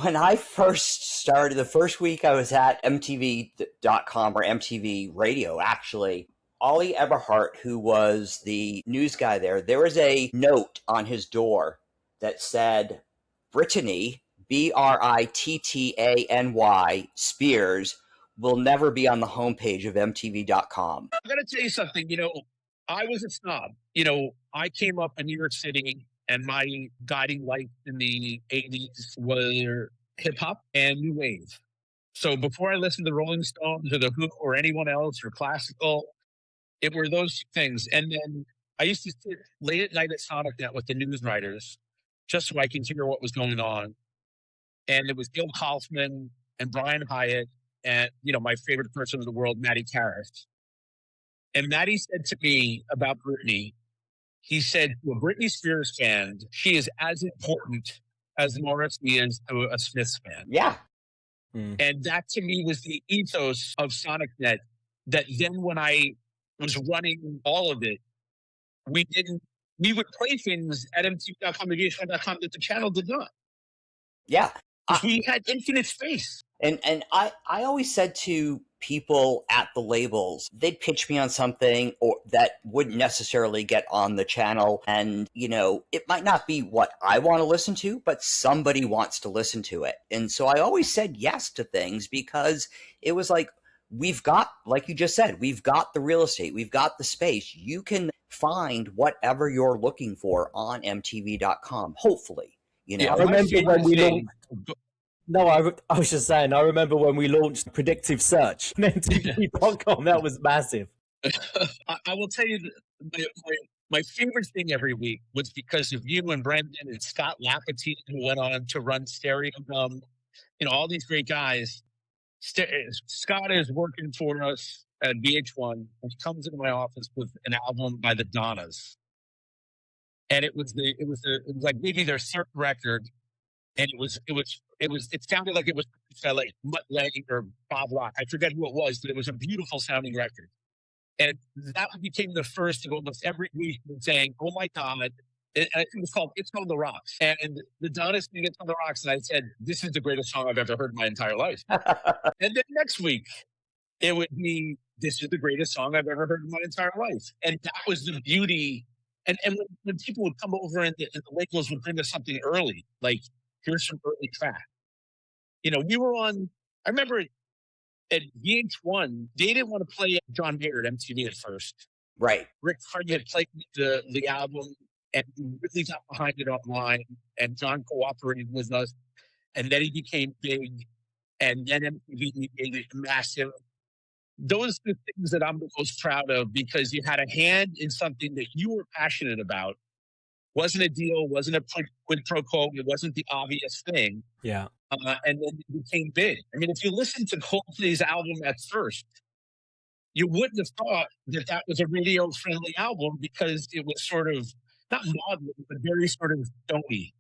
When I first started, the first week I was at MTV.com or MTV Radio, actually, Ollie Eberhardt, who was the news guy there was a note on his door that said, Brittany, Brittany, Spears, will never be on the homepage of MTV.com. I'm going to tell you something. I was a snob. I came up in New York City, and my guiding light in the 80s were hip-hop and new wave. So before I listened to the Rolling Stones or the Who or anyone else or classical, it were those things. And then I used to sit late at night at SonicNet with the news writers just so I could hear what was going on. And it was Gil Kaufman and Brian Hyatt and, my favorite person in the world, Matty Karras. And Matty said to me about Britney, he said, to a Britney Spears fan, she is as important as Morrissey is to a Smiths fan. Yeah. And that to me was the ethos of SonicNet, that then when I was running all of it, we would play things at MTV.com and VH1.com that the channel did not. Yeah. We had infinite space. And I always said to people at the labels, they'd pitch me on something or that wouldn't necessarily get on the channel. And, it might not be what I want to listen to, but somebody wants to listen to it. And so I always said yes to things because it was like, we've got, like you just said, we've got the real estate, we've got the space. You can find whatever you're looking for on MTV.com, hopefully. I remember when we launched. No, I was just saying, I remember when we launched predictive search on MTV.com, that was massive. I will tell you, my favorite thing every week was because of you and Brendan and Scott Lapatine, who went on to run Stereo Gum, all these great guys. Scott is working for us at VH1, and he comes into my office with an album by the Donnas, and it was like maybe their third record, and it sounded like it was like Mutt Lange or Bob Rock. I forget who it was, but it was a beautiful sounding record. And that became the first of almost every week saying, "Oh my God." I think it's called The Rocks. And the Donnas thing, It's on the Rocks. And I said, "This is the greatest song I've ever heard in my entire life." And then next week, it would be, "This is the greatest song I've ever heard in my entire life." And that was the beauty. And when people would come over and the labels would bring us something early, like, "Here's some early track." We were on, I remember at VH1, they didn't want to play John Mayer at MTV at first. Right. Rick Carney had played the album and really got behind it online, and John cooperated with us, and then he became big, and then MTV made it massive. Those are the things that I'm the most proud of, because you had a hand in something that you were passionate about. Wasn't a deal, wasn't a quid pro quo, it wasn't the obvious thing. Yeah. And then it became big. I mean, if you listen to Coldplay's album at first, you wouldn't have thought that that was a radio-friendly album, because it was sort of, not maudlin, but very sort of stony.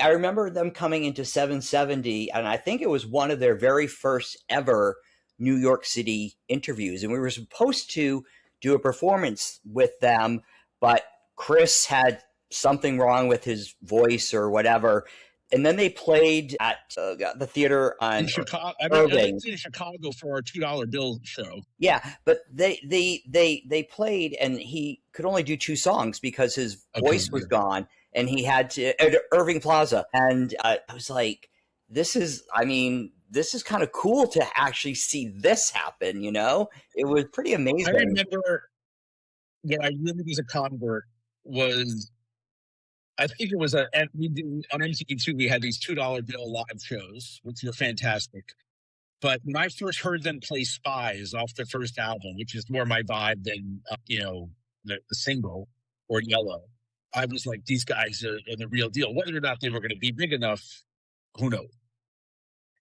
I remember them coming into 770, and I think it was one of their very first ever New York City interviews. And we were supposed to do a performance with them, but Chris had something wrong with his voice or whatever. And then they played at the theater in Chicago. I was in Chicago for our $2 bill show. Yeah, but they played, and he could only do 2 songs because his voice was gone, and he had to at Irving Plaza. And I was like, this is kind of cool to actually see this happen. It was pretty amazing. I remember when I really was a convert was, I think it was we did on MTV2, we had these $2 bill live shows, which were fantastic. But when I first heard them play Spies off their first album, which is more my vibe than, the single or Yellow, I was like, these guys are the real deal. Whether or not they were going to be big enough, who knows?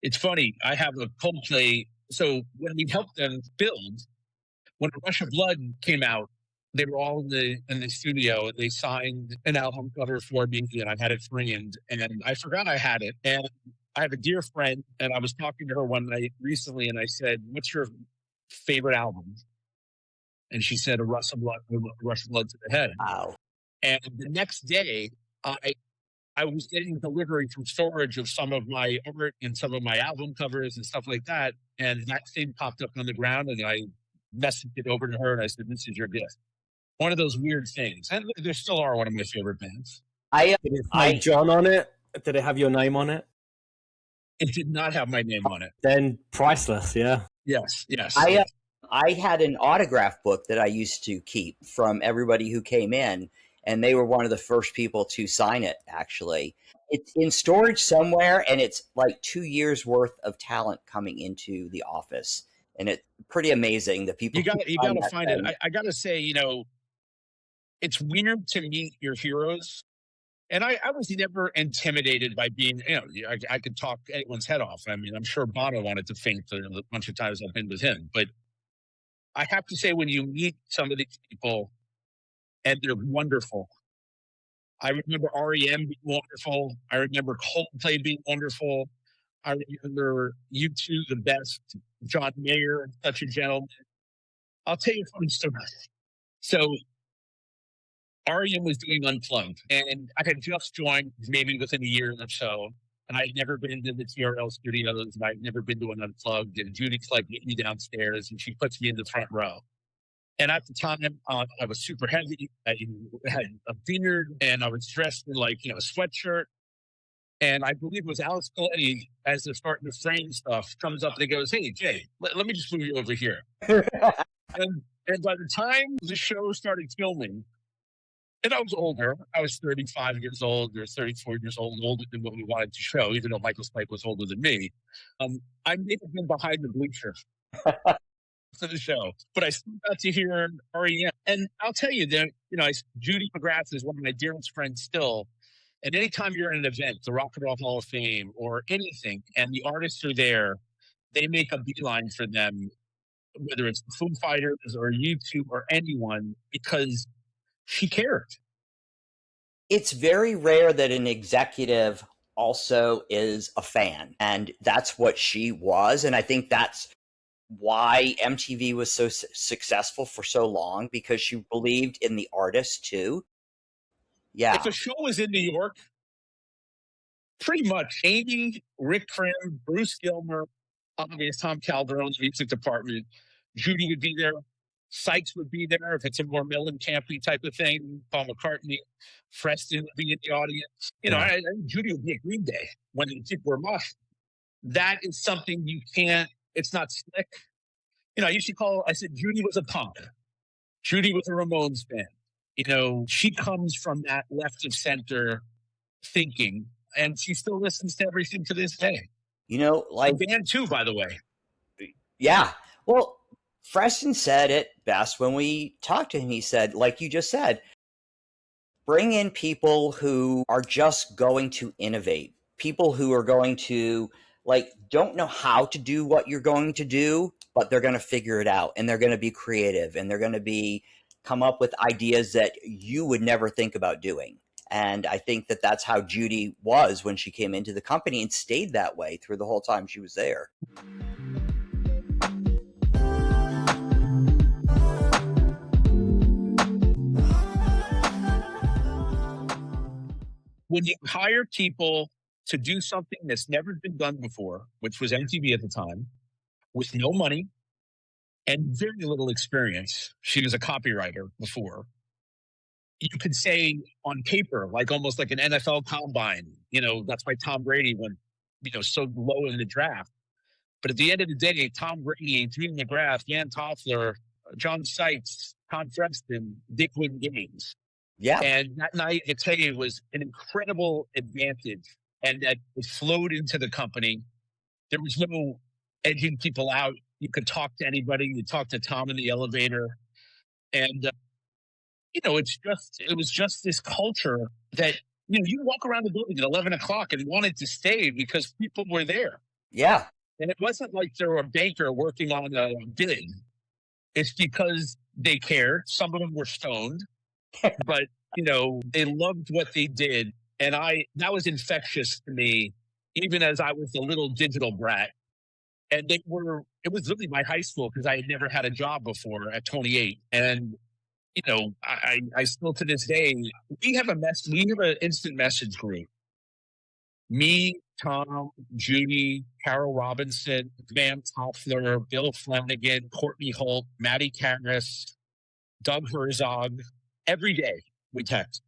It's funny, I have a Coldplay. So when we helped them build, when Rush of Blood came out, they were all in the studio, and they signed an album cover for me, and I had it framed, and I forgot I had it. And I have a dear friend, and I was talking to her one night recently, and I said, "What's your favorite album?" And she said, "A Rush of Blood to the Head." Wow. And the next day, I was getting delivery from storage of some of my art and some of my album covers and stuff like that. And that thing popped up on the ground, and I messaged it over to her, and I said, "This is your gift." One of those weird things. And they still are one of my favorite bands. Did it have John on it? Did it have your name on it? It did not have my name on it. Then priceless, yeah. Yes. I had an autograph book that I used to keep from everybody who came in, and they were one of the first people to sign it, actually. It's in storage somewhere, and it's like 2 years worth of talent coming into the office. And it's pretty amazing that people... You got to find it. I got to say, it's weird to meet your heroes. And I was never intimidated by being, I could talk anyone's head off. I mean, I'm sure Bono wanted to faint a bunch of times I've been with him. But I have to say, when you meet some of these people, and they're wonderful. I remember REM being wonderful. I remember Coldplay being wonderful. I remember U2, the best. John Mayer, such a gentleman. I'll tell you a funny story. So REM was doing Unplugged, and I had just joined maybe within a year or so, and I'd never been to the TRL studios, and I'd never been to an Unplugged, and Judy's like, "Meet me downstairs," and she puts me in the front row. And at the time, I was super heavy. I had a beard, and I was dressed in a sweatshirt. And I believe it was Alex Coletti, as they're starting to frame stuff, comes up and he goes, "Hey, Jay, let me just move you over here." And by the time the show started filming, And I was older. I was 35 years old or 34 years old, older than what we wanted to show, even though Michael Spike was older than me. I may have been behind the bleachers for the show, but I still got to hear REM. And I'll tell you that, Judy McGrath is one of my dearest friends still. And anytime you're at an event, the Rock and Roll Hall of Fame or anything, and the artists are there, they make a beeline for them, whether it's the Foo Fighters or YouTube or anyone, because she cared. It's very rare that an executive also is a fan, and that's what she was. And I think that's why MTV was so successful for so long, because she believed in the artist too. Yeah. If a show was in New York, pretty much Amy, Rick Krim, Bruce Gilmer, obvious Tom Calderon, the music department, Judy would be there. Sykes would be there if it's a more Mellencamp type of thing. Paul McCartney, Preston would be in the audience. Judy would be at Green Day when the people were mosh. That is something you can't. It's not slick. I said Judy was a punk. Judy was a Ramones fan. She comes from that left of center thinking, and she still listens to everything to this day. Like the band too, by the way. Yeah. Well, Preston said it best when we talked to him. He said, like you just said, bring in people who are just going to innovate, people who are going to don't know how to do what you're going to do, but they're going to figure it out, and they're going to be creative, and they're going to come up with ideas that you would never think about doing. And I think that that's how Judy was when she came into the company, and stayed that way through the whole time she was there. When you hire people to do something that's never been done before, which was MTV at the time, with no money and very little experience, she was a copywriter before. You could say on paper, almost like an NFL combine, that's why Tom Brady went, so low in the draft. But at the end of the day, Tom Brady, Judy McGrath, Jan Toffler, John Sykes, Tom Preston, Dick win games. Yeah. And that night, I tell you, it was an incredible advantage. And that it flowed into the company. There was no edging people out. You could talk to anybody. You talk to Tom in the elevator. And, it was just this culture that, you walk around the building at 11 o'clock and wanted to stay because people were there. Yeah. And it wasn't like they were a banker working on a bid. It's because they cared. Some of them were stoned, but, they loved what they did. And that was infectious to me, even as I was a little digital brat. And it was really my high school, because I had never had a job before at 28. And, I still to this day, we have an instant message group. Me, Tom, Judy, Carol Robinson, Van Toffler, Bill Flanagan, Courtney Holt, Matty Karras, Doug Herzog. Every day we text.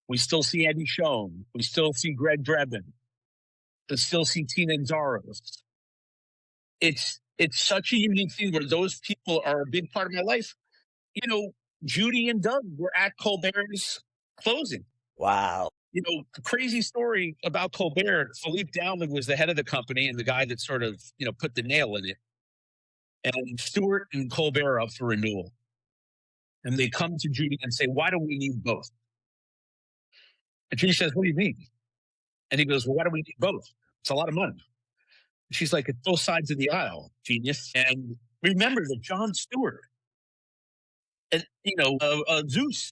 We still see Eddie Schoen. We still see Greg Drebin. We still see Tina Zaros. It's such a unique thing where those people are a big part of my life. Judy and Doug were at Colbert's closing. Wow. The crazy story about Colbert, Philippe Dowman was the head of the company and the guy that sort of, put the nail in it. And Stewart and Colbert are up for renewal. And they come to Judy and say, why do we need both? And Judy says, what do you mean? And he goes, well, why do we need both? It's a lot of money. She's like, it's both sides of the aisle, genius. And remember that Jon Stewart and, Zeus,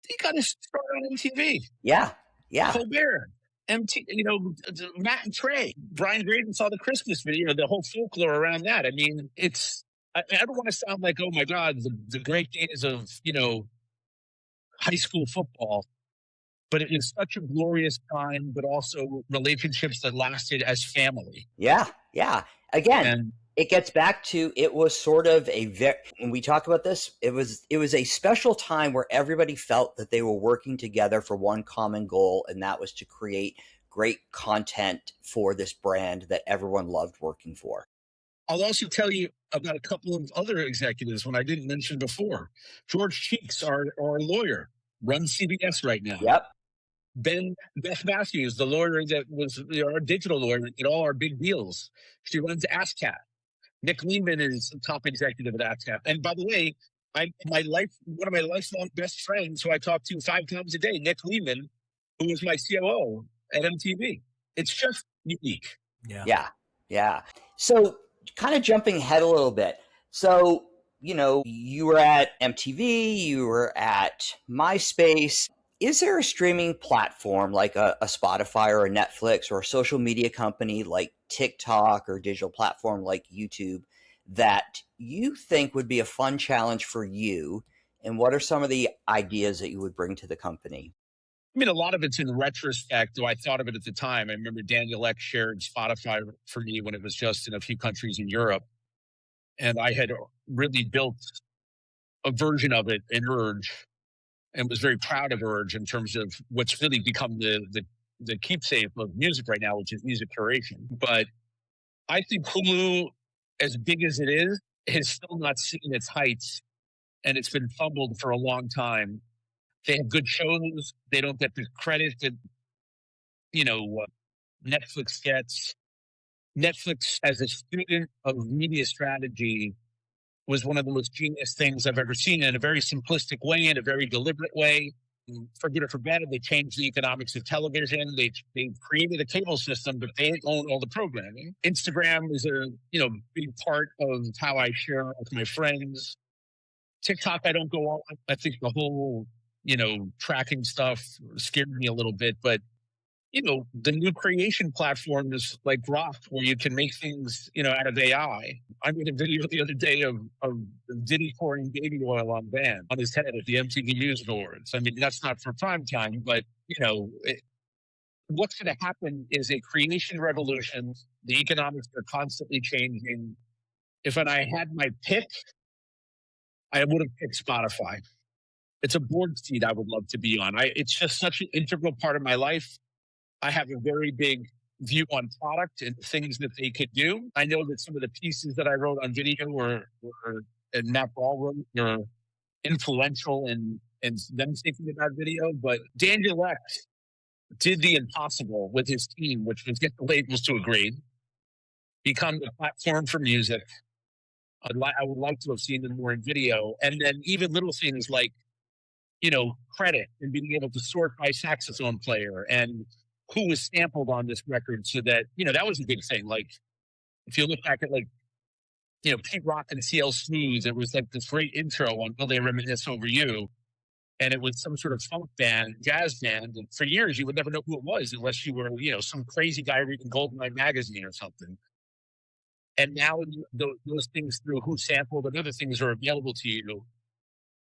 he got his start on MTV. Yeah. Yeah. Colbert, Matt and Trey. Brian Graydon saw the Christmas video, the whole folklore around that. I mean, I don't want to sound like, oh my God, the great days of, high school football. But it was such a glorious time, but also relationships that lasted as family. Yeah. Yeah. Again, it gets back to, it was sort of when we talk about this, it was a special time where everybody felt that they were working together for one common goal, and that was to create great content for this brand that everyone loved working for. I'll also tell you about a couple of other executives when I didn't mention before. George Cheeks, our lawyer. runs CBS right now. Yep. Beth Matthews, the lawyer that was our digital lawyer in all our big deals. She runs ASCAP. Nick Lehman is the top executive at ASCAP. And by the way, one of my lifelong best friends who I talk to 5 times a day, Nick Lehman, who was my COO at MTV. It's just unique. Yeah. So kind of jumping ahead a little bit. So, you were at MTV, you were at MySpace. Is there a streaming platform like a Spotify or a Netflix or a social media company like TikTok or digital platform like YouTube that you think would be a fun challenge for you? And what are some of the ideas that you would bring to the company? I mean, a lot of it's in retrospect, though I thought of it at the time. I remember Daniel Ek shared Spotify for me when it was just in a few countries in Europe. And I had really built a version of it in Urge and was very proud of Urge in terms of what's really become the keepsake of music right now, which is music curation. But I think Hulu, as big as it is, has still not seen its heights, and it's been fumbled for a long time. They have good shows. They don't get the credit that, Netflix gets. Netflix, as a student of media strategy, was one of the most genius things I've ever seen in a very simplistic way, in a very deliberate way. For good or for bad, they changed the economics of television. They created a cable system, but they own all the programming. Instagram is a big part of how I share with my friends. TikTok, I don't go on. I think the whole tracking stuff scared me a little bit, but the new creation platform is like Grok, where you can make things, out of AI. I made a video the other day of Diddy pouring baby oil on Van on his head at the MTV News Awards. I mean, that's not for prime time, but what's going to happen is a creation revolution. The economics are constantly changing. If I had my pick, I would have picked Spotify. It's a board seat I would love to be on. It's just such an integral part of my life. I have a very big view on product and things that they could do. I know that some of the pieces that I wrote on video were in that ballroom were influential in them thinking about video. But Daniel Ek did the impossible with his team, which was get the labels to agree, become the platform for music. I would like to have seen them more in video. And then even little things like, credit and being able to sort by saxophone player and who was sampled on this record, so that, that was a big thing. Like, if you look back at Pete Rock and CL Smooth, it was like this great intro on Will They Reminisce Over You? And it was some sort of funk band, jazz band. And for years, you would never know who it was unless you were, some crazy guy reading Goldeneye magazine or something. And now those things through who sampled and other things are available to you.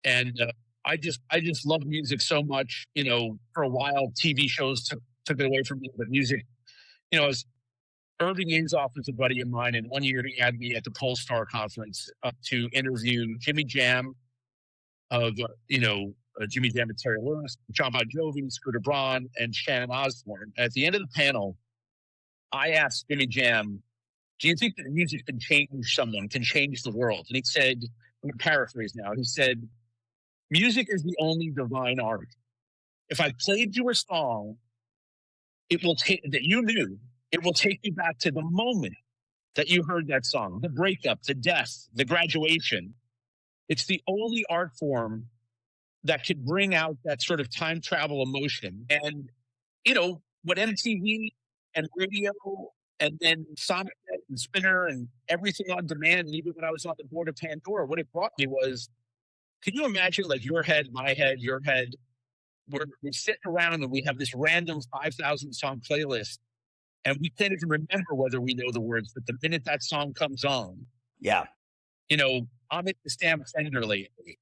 And I just love music so much. For a while, TV shows took it away from me, but music, as Irving Azoff is a buddy of mine, and one year he had me at the Polestar conference to interview Jimmy Jam of, Jimmy Jam and Terry Lewis, John Bon Jovi, Scooter Braun, and Shannon Osbourne. At the end of the panel, I asked Jimmy Jam, do you think that music can change someone, can change the world? And he said, I'm going to paraphrase now, he said, music is the only divine art. If I played you a song, it will take you back to the moment that you heard that song, the breakup, the death, the graduation. It's the only art form that could bring out that sort of time travel emotion. And, what MTV and radio and then Sonic and Spinner and everything on demand, and even when I was on the board of Pandora, what it brought me was, can you imagine like your head, my head, your head, we're sitting around and we have this random 5,000 song playlist, and we can't even remember whether we know the words, but the minute that song comes on, I'm at the Stamp Fender lately,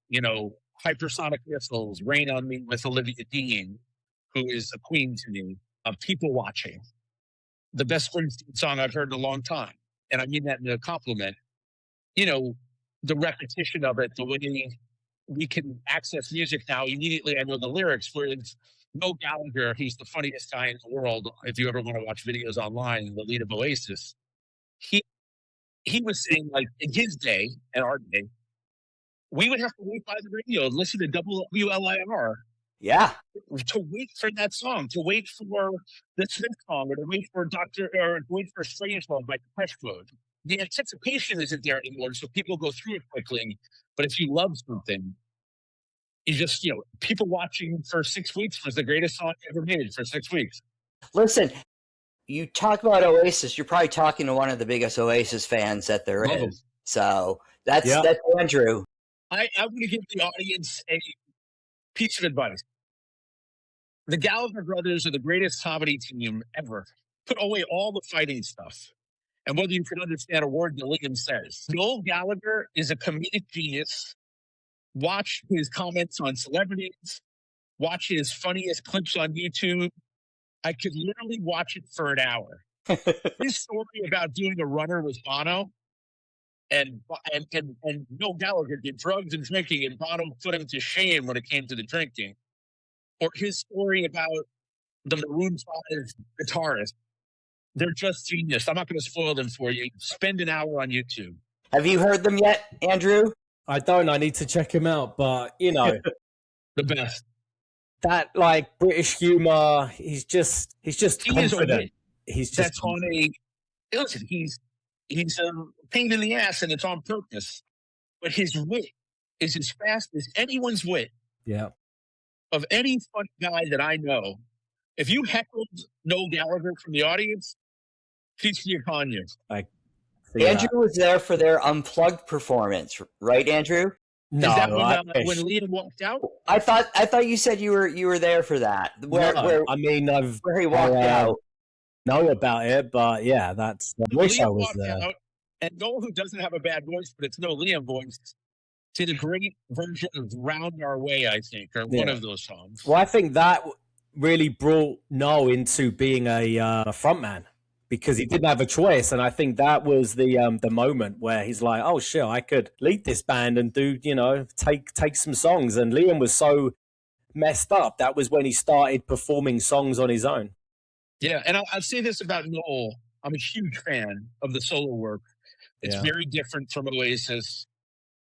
Hypersonic Missiles, Rain on Me with Olivia Dean, who is a queen to me, People Watching, the best Springsteen song I've heard in a long time. And I mean that in a compliment. The repetition of it, the way we can access music now immediately. I know the lyrics. Whereas Noel Gallagher, he's the funniest guy in the world. If you ever want to watch videos online, the lead of Oasis, he was saying, like, in his day and our day, we would have to wait by the radio and listen to WLIR Yeah. to wait for that song, to wait for the Smith song, or to wait for Strangelove by Depeche Mode. The anticipation isn't there anymore, so people go through it quickly. But if you love something, you just, people watching for 6 weeks was the greatest song ever made for 6 weeks. Listen, you talk about Oasis, you're probably talking to one of the biggest Oasis fans that there Love 'em. is. So that's Andrew. I'm going to give the audience a piece of advice. The Gallagher brothers are the greatest comedy team ever. Put away all the fighting stuff. And whether you can understand a word that Liam says. Noel Gallagher is a comedic genius. Watch his comments on celebrities. Watch his funniest clips on YouTube. I could literally watch it for an hour. His story about doing a runner with Bono, and Noel Gallagher did drugs and drinking, and Bono put him to shame when it came to the drinking. Or his story about the Maroon 5 guitarist. They're just genius. I'm not going to spoil them for you. Spend an hour on YouTube. Have you heard them yet, Andrew? I don't. I need to check him out. But, The best. That like British humor, he's just He is a confident. wit. He's just That's on a listen. He's a pain in the ass, and it's on purpose. But his wit is as fast as anyone's wit. Yeah. Of any funny guy that I know, if you heckled Noel Gallagher from the audience, he's upon you. Andrew was there for their unplugged performance, right, Andrew? No, is that when Liam walked out? I thought you said you were there for that. where he walked out. Know about it, but yeah, that's. I wish I was there. Out, and Noel, who doesn't have a bad voice, but it's no Liam voice, did a great version of "Round Our Way," I think, or one of those songs. Well, I think that really brought Noel into being a frontman, because he didn't have a choice, and I think that was the moment where he's like, "Oh shit, I could lead this band and do take some songs." And Liam was so messed up. That was when he started performing songs on his own. Yeah, and I'll say this about Noel: I'm a huge fan of the solo work. It's very different from Oasis,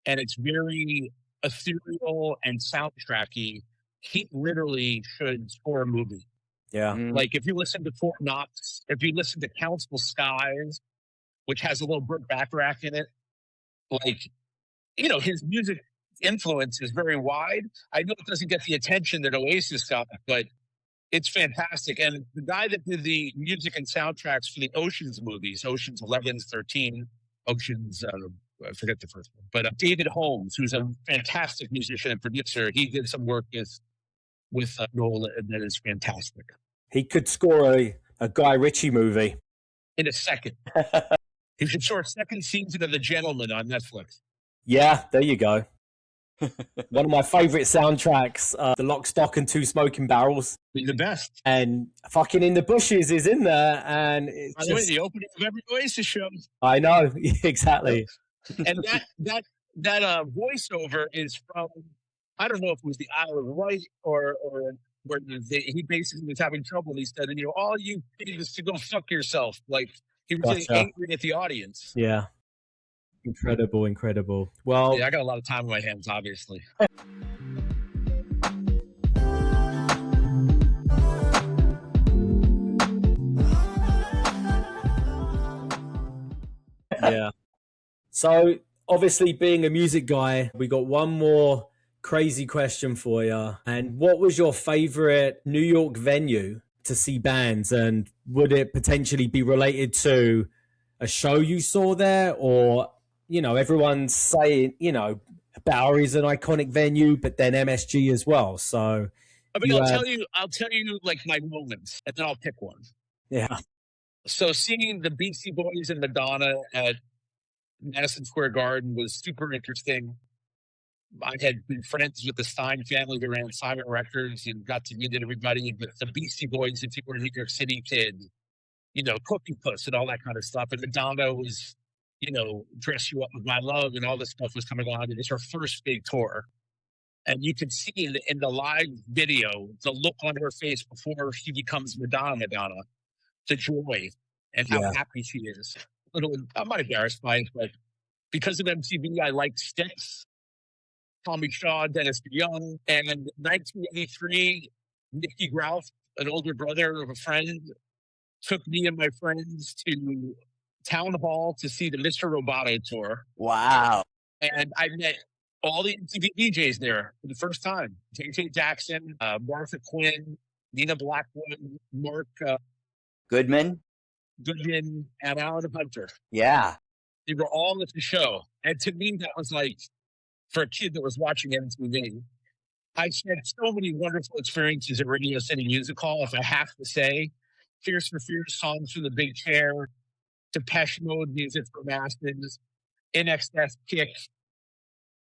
and it's very ethereal and soundtracky. He literally should score a movie. Yeah. Like if you listen to Fort Knox, if you listen to Council Skies, which has a little Burt Bacharach in it, his music influence is very wide. I know it doesn't get the attention that Oasis got, but it's fantastic. And the guy that did the music and soundtracks for the Oceans movies, Oceans 11, 13, Oceans, I forget the first one, but David Holmes, who's a fantastic musician and producer, he did some work with Noel, and that is fantastic. He could score a Guy Ritchie movie in a second. He should score a second season of The Gentleman on Netflix. Yeah, there you go. One of my favorite soundtracks, The Lock, Stock, and Two Smoking Barrels. The best. And fucking In the Bushes is in there, and it's by the way, the opening of every Oasis show. I know, exactly. And that voiceover is from, I don't know if it was the Isle of Wight or where he basically was having trouble. And he said, all you pigs to go fuck yourself. Like he was getting angry at the audience. Yeah. Incredible. Well, I got a lot of time on my hands, obviously. Yeah. So obviously, being a music guy, we got one more crazy question for you. And what was your favorite New York venue to see bands? And would it potentially be related to a show you saw there? Or, everyone's saying, Bowery's an iconic venue, but then MSG as well. So I'll tell you like my moments, and then I'll pick one. Yeah. So seeing the Beastie Boys and Madonna at Madison Square Garden was super interesting. I had been friends with the Stein family who ran Simon Records and got to meet everybody. But the Beastie Boys, if you were a New York City kid, Cookie Puss and all that kind of stuff. And Madonna was, Dress You Up With My Love and all this stuff was coming on. And it's her first big tour. And you can see in the live video, the look on her face before she becomes Madonna, the joy and how happy she is. I'm not embarrassed by it, but because of MTV, I liked Styx. Tommy Shaw, Dennis DeYoung, and 1983, Nicky Grouse, an older brother of a friend, took me and my friends to Town Hall to see the Mr. Roboto tour. Wow. And I met all the MTV DJs there for the first time. JJ Jackson, Martha Quinn, Nina Blackwood, Mark Goodman. Goodman, and Alan Hunter. Yeah. They were all at the show. And to me, that was like, for a kid that was watching MTV, I had so many wonderful experiences at Radio City Music Hall. If I have to say, Fierce for Fierce, Songs from the Big Chair, Depeche Mode, Music for Masses, NXS Kick.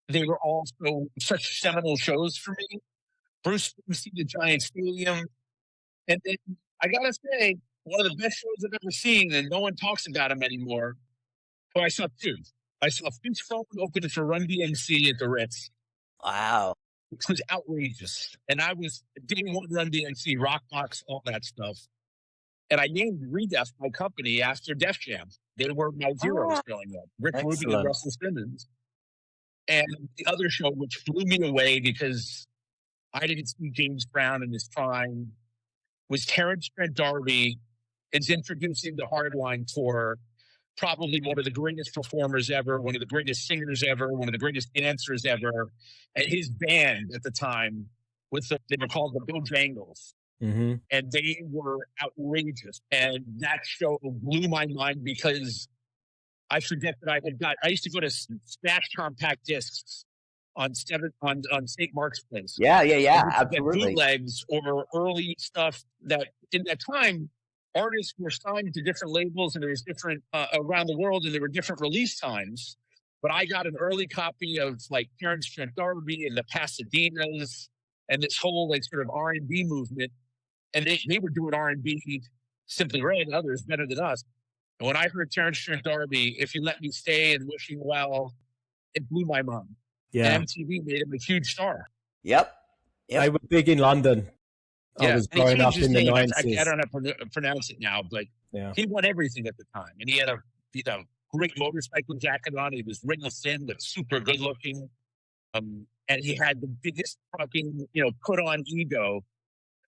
They were also such seminal shows for me. Bruce Springsteen, the Giant Stadium. And then I gotta say, one of the best shows I've ever seen, and no one talks about them anymore. Well, I saw two. I saw Finch Phone open for Run DMC at the Ritz. Wow. Which was outrageous. And I was day one Run DMC, Rockbox, all that stuff. And I named Redef my company after Def Jam. They were my heroes growing up. Rick Rubin and Russell Simmons. And the other show, which blew me away because I didn't see James Brown in his prime, was Terrence Trent D'Arby is introducing the Hardline Tour, probably one of the greatest performers ever, one of the greatest singers ever, one of the greatest dancers ever. And his band at the time, they were called the Bojangles. Mm-hmm. And they were outrageous. And that show blew my mind because I forget that I used to go to Smash Compact Discs on St. Mark's Place. Yeah, absolutely. Bootlegs or early stuff that in that time, artists were signed to different labels and there was different around the world and there were different release times. But I got an early copy of like Terrence Trent D'Arby and the Pasadenas and this whole like sort of R&B movement. And they were doing R&B, Simply Red and others better than us. And when I heard Terrence Trent D'Arby, If You Let Me Stay and Wishing Well, it blew my mind. Yeah. And MTV made him a huge star. Yep. They were big in London. Yeah. I was growing up in the 90s. I don't know how to pronounce it now, but he won everything at the time. And he had a great motorcycle jacket on. He was wrinkle thin, but super good looking. And he had the biggest fucking, put on ego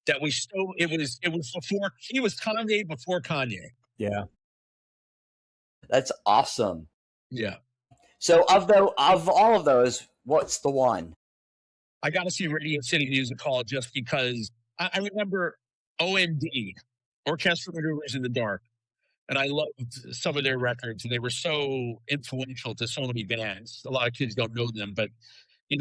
that was so, it was before, he was Kanye before Kanye. Yeah. That's awesome. Yeah. So of all of those, what's the one? I got to see Radio City Music Hall just because I remember OMD, Orchestral Maneuvers in the Dark, and I loved some of their records, and they were so influential to so many bands. A lot of kids don't know them, but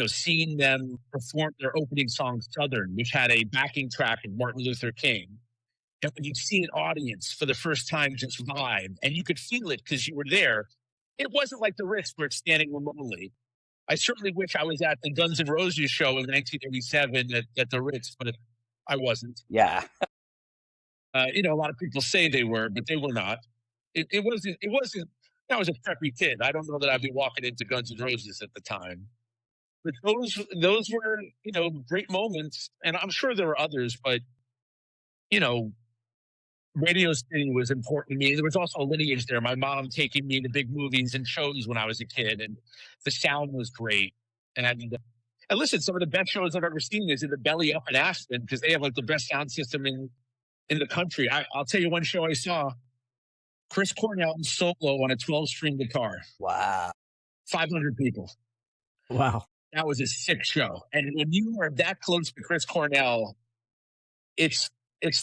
seeing them perform their opening song, Southern, which had a backing track of Martin Luther King. And when you see an audience for the first time just vibe, and you could feel it because you were there, it wasn't like the Ritz where it's standing remotely. I certainly wish I was at the Guns N' Roses show in 1987 at the Ritz, but I wasn't. Yeah. A lot of people say they were, but they were not. It wasn't. I was a preppy kid. I don't know that I'd be walking into Guns N' Roses at the time. But those were, great moments. And I'm sure there were others, but, Radio City was important to me. There was also a lineage there. My mom taking me to big movies and shows when I was a kid, and the sound was great. And listen, some of the best shows I've ever seen is in the Belly Up in Aspen because they have like the best sound system in the country. I'll tell you one show I saw. Chris Cornell solo on a 12-string guitar. Wow. 500 people. Wow. That was a sick show. And when you are that close to Chris Cornell, it's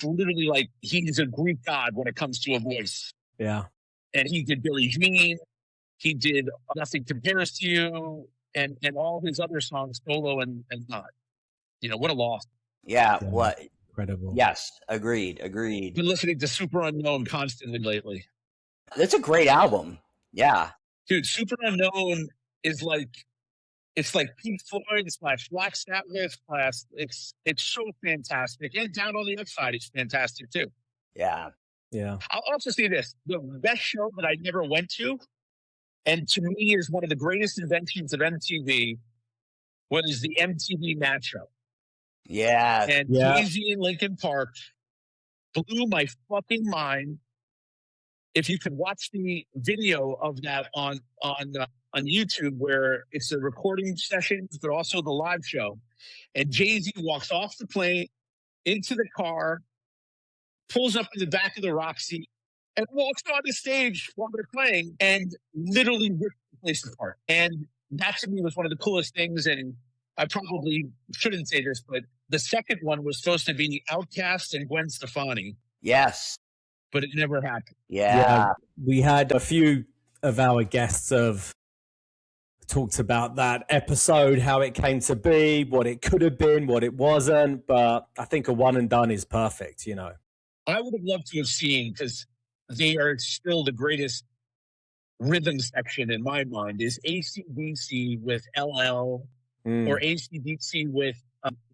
literally like he's a Greek god when it comes to a voice. Yeah. And he did Billie Jean. He did Nothing Compares to You and all his other songs, solo and not. What a loss. Yeah. What? Incredible. Yes. Agreed. Been listening to Super Unknown constantly lately. That's a great album. Yeah. Dude, Super Unknown is like, it's like Pink Floyd / Black Sabbath / it's so fantastic. And Down on the Upside is fantastic too. Yeah. Yeah. I'll also say this. The best show that I never went to, and to me is one of the greatest inventions of MTV, was the MTV Match Show. Yeah. And Jay-Z in Linkin Park blew my fucking mind. if you could watch the video of that on YouTube, where it's the recording sessions, but also the live show, and Jay-Z walks off the plane into the car, pulls up in the back of the Roxy, and walks on the stage while they're playing, and literally rips the place apart. And that to me was one of the coolest things. And I probably shouldn't say this, but the second one was supposed to be Outkast and Gwen Stefani. Yes. But it never happened. Yeah. We had a few of our guests have talked about that episode, how it came to be, what it could have been, what it wasn't. But I think a one and done is perfect, you know. I would have loved to have seen, because they are still the greatest rhythm section in my mind, is AC/DC with LL or AC/DC with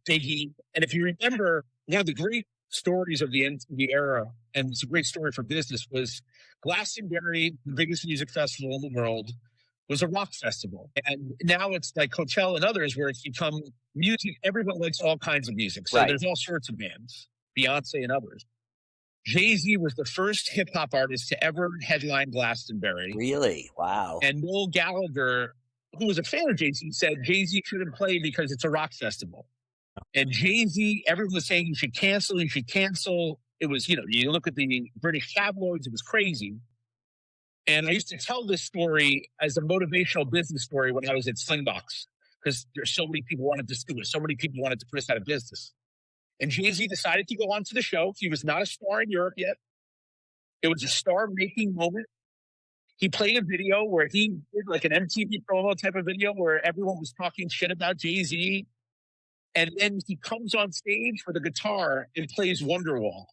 Biggie. And if you remember, one of the great stories of the MTV era, and it's a great story for business, was Glastonbury, the biggest music festival in the world, was a rock festival. And now it's like Coachella and others, where it's become music. Everyone likes all kinds of music. So there's all sorts of bands, Beyonce and others. Jay-Z was the first hip hop artist to ever headline Glastonbury. Really? Wow. And Noel Gallagher, who was a fan of Jay-Z, said Jay-Z shouldn't play because it's a rock festival. And Jay-Z, everyone was saying you should cancel, you should cancel. It was, you look at the British tabloids, it was crazy. And I used to tell this story as a motivational business story when I was at Slingbox, because there's so many people wanted to do it. So many people wanted to put us out of business. And Jay-Z decided to go on to the show. He was not a star in Europe yet. It was a star-making moment. He played a video where he did like an MTV promo type of video where everyone was talking shit about Jay-Z. And then he comes on stage with a guitar and plays Wonderwall.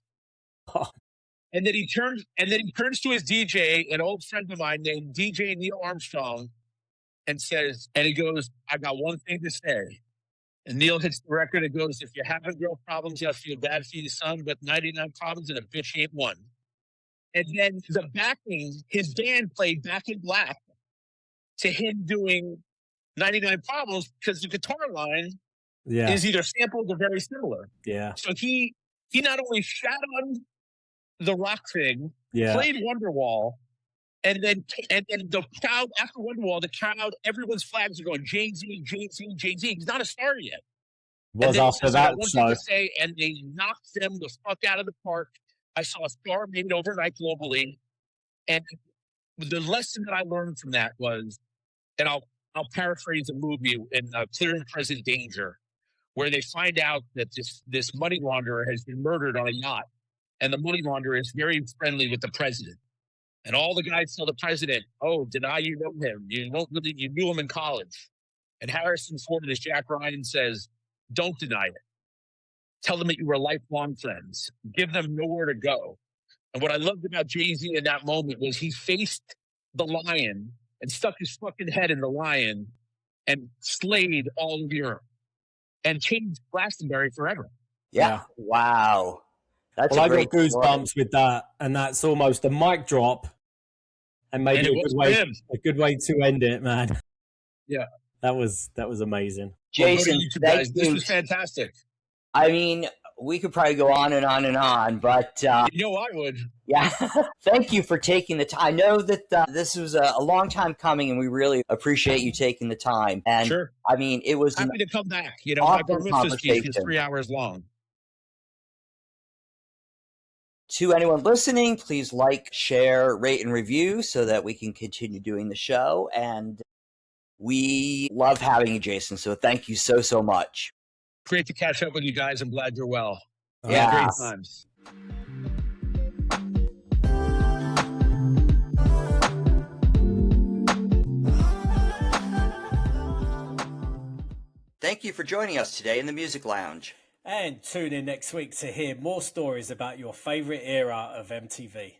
Oh. And then he turns to his DJ, an old friend of mine named DJ Neil Armstrong, and he goes, "I got one thing to say." And Neil hits the record and goes, "If you're having girl problems, you feel bad for your son, but 99 problems and a bitch ain't one." And then the backing, his band played Back in Black to him doing 99 Problems, because the guitar line is either sampled or very similar. Yeah. So he not only shat on the rock thing, played Wonderwall, and then the crowd, after Wonderwall, the crowd, everyone's flags are going, Jay-Z, Jay-Z, Jay-Z. He's not a star yet. Was after that, so. And they knocked them the fuck out of the park. I saw a star made overnight globally. And the lesson that I learned from that was, and I'll paraphrase a movie in Clear and Present Danger, where they find out that this money launderer has been murdered on a yacht. And the money launderer is very friendly with the president. And all the guys tell the president, "Oh, deny you know him. You knew him in college." And Harrison Ford as Jack Ryan says, "Don't deny it. Tell them that you were lifelong friends. Give them nowhere to go." And what I loved about Jay-Z in that moment was he faced the lion and stuck his fucking head in the lion and slayed all of Europe and changed Glastonbury forever. Yeah. Wow. That's I got goosebumps with that, and that's almost a mic drop, and maybe a good way to end it, man. Yeah, that was amazing. Jason, guys, this was fantastic. I mean, we could probably go on and on and on, but I would. Yeah, thank you for taking the time. I know that this was a long time coming, and we really appreciate you taking the time. And sure. I mean, it was happy to come back. My bar mitzvah speech is 3 hours long. To anyone listening, please like, share, rate, and review so that we can continue doing the show. And we love having you, Jason. So thank you so much. Great to catch up with you guys. I'm glad you're well. Yeah. Great times. Thank you for joining us today in the Music Lounge. And tune in next week to hear more stories about your favorite era of MTV.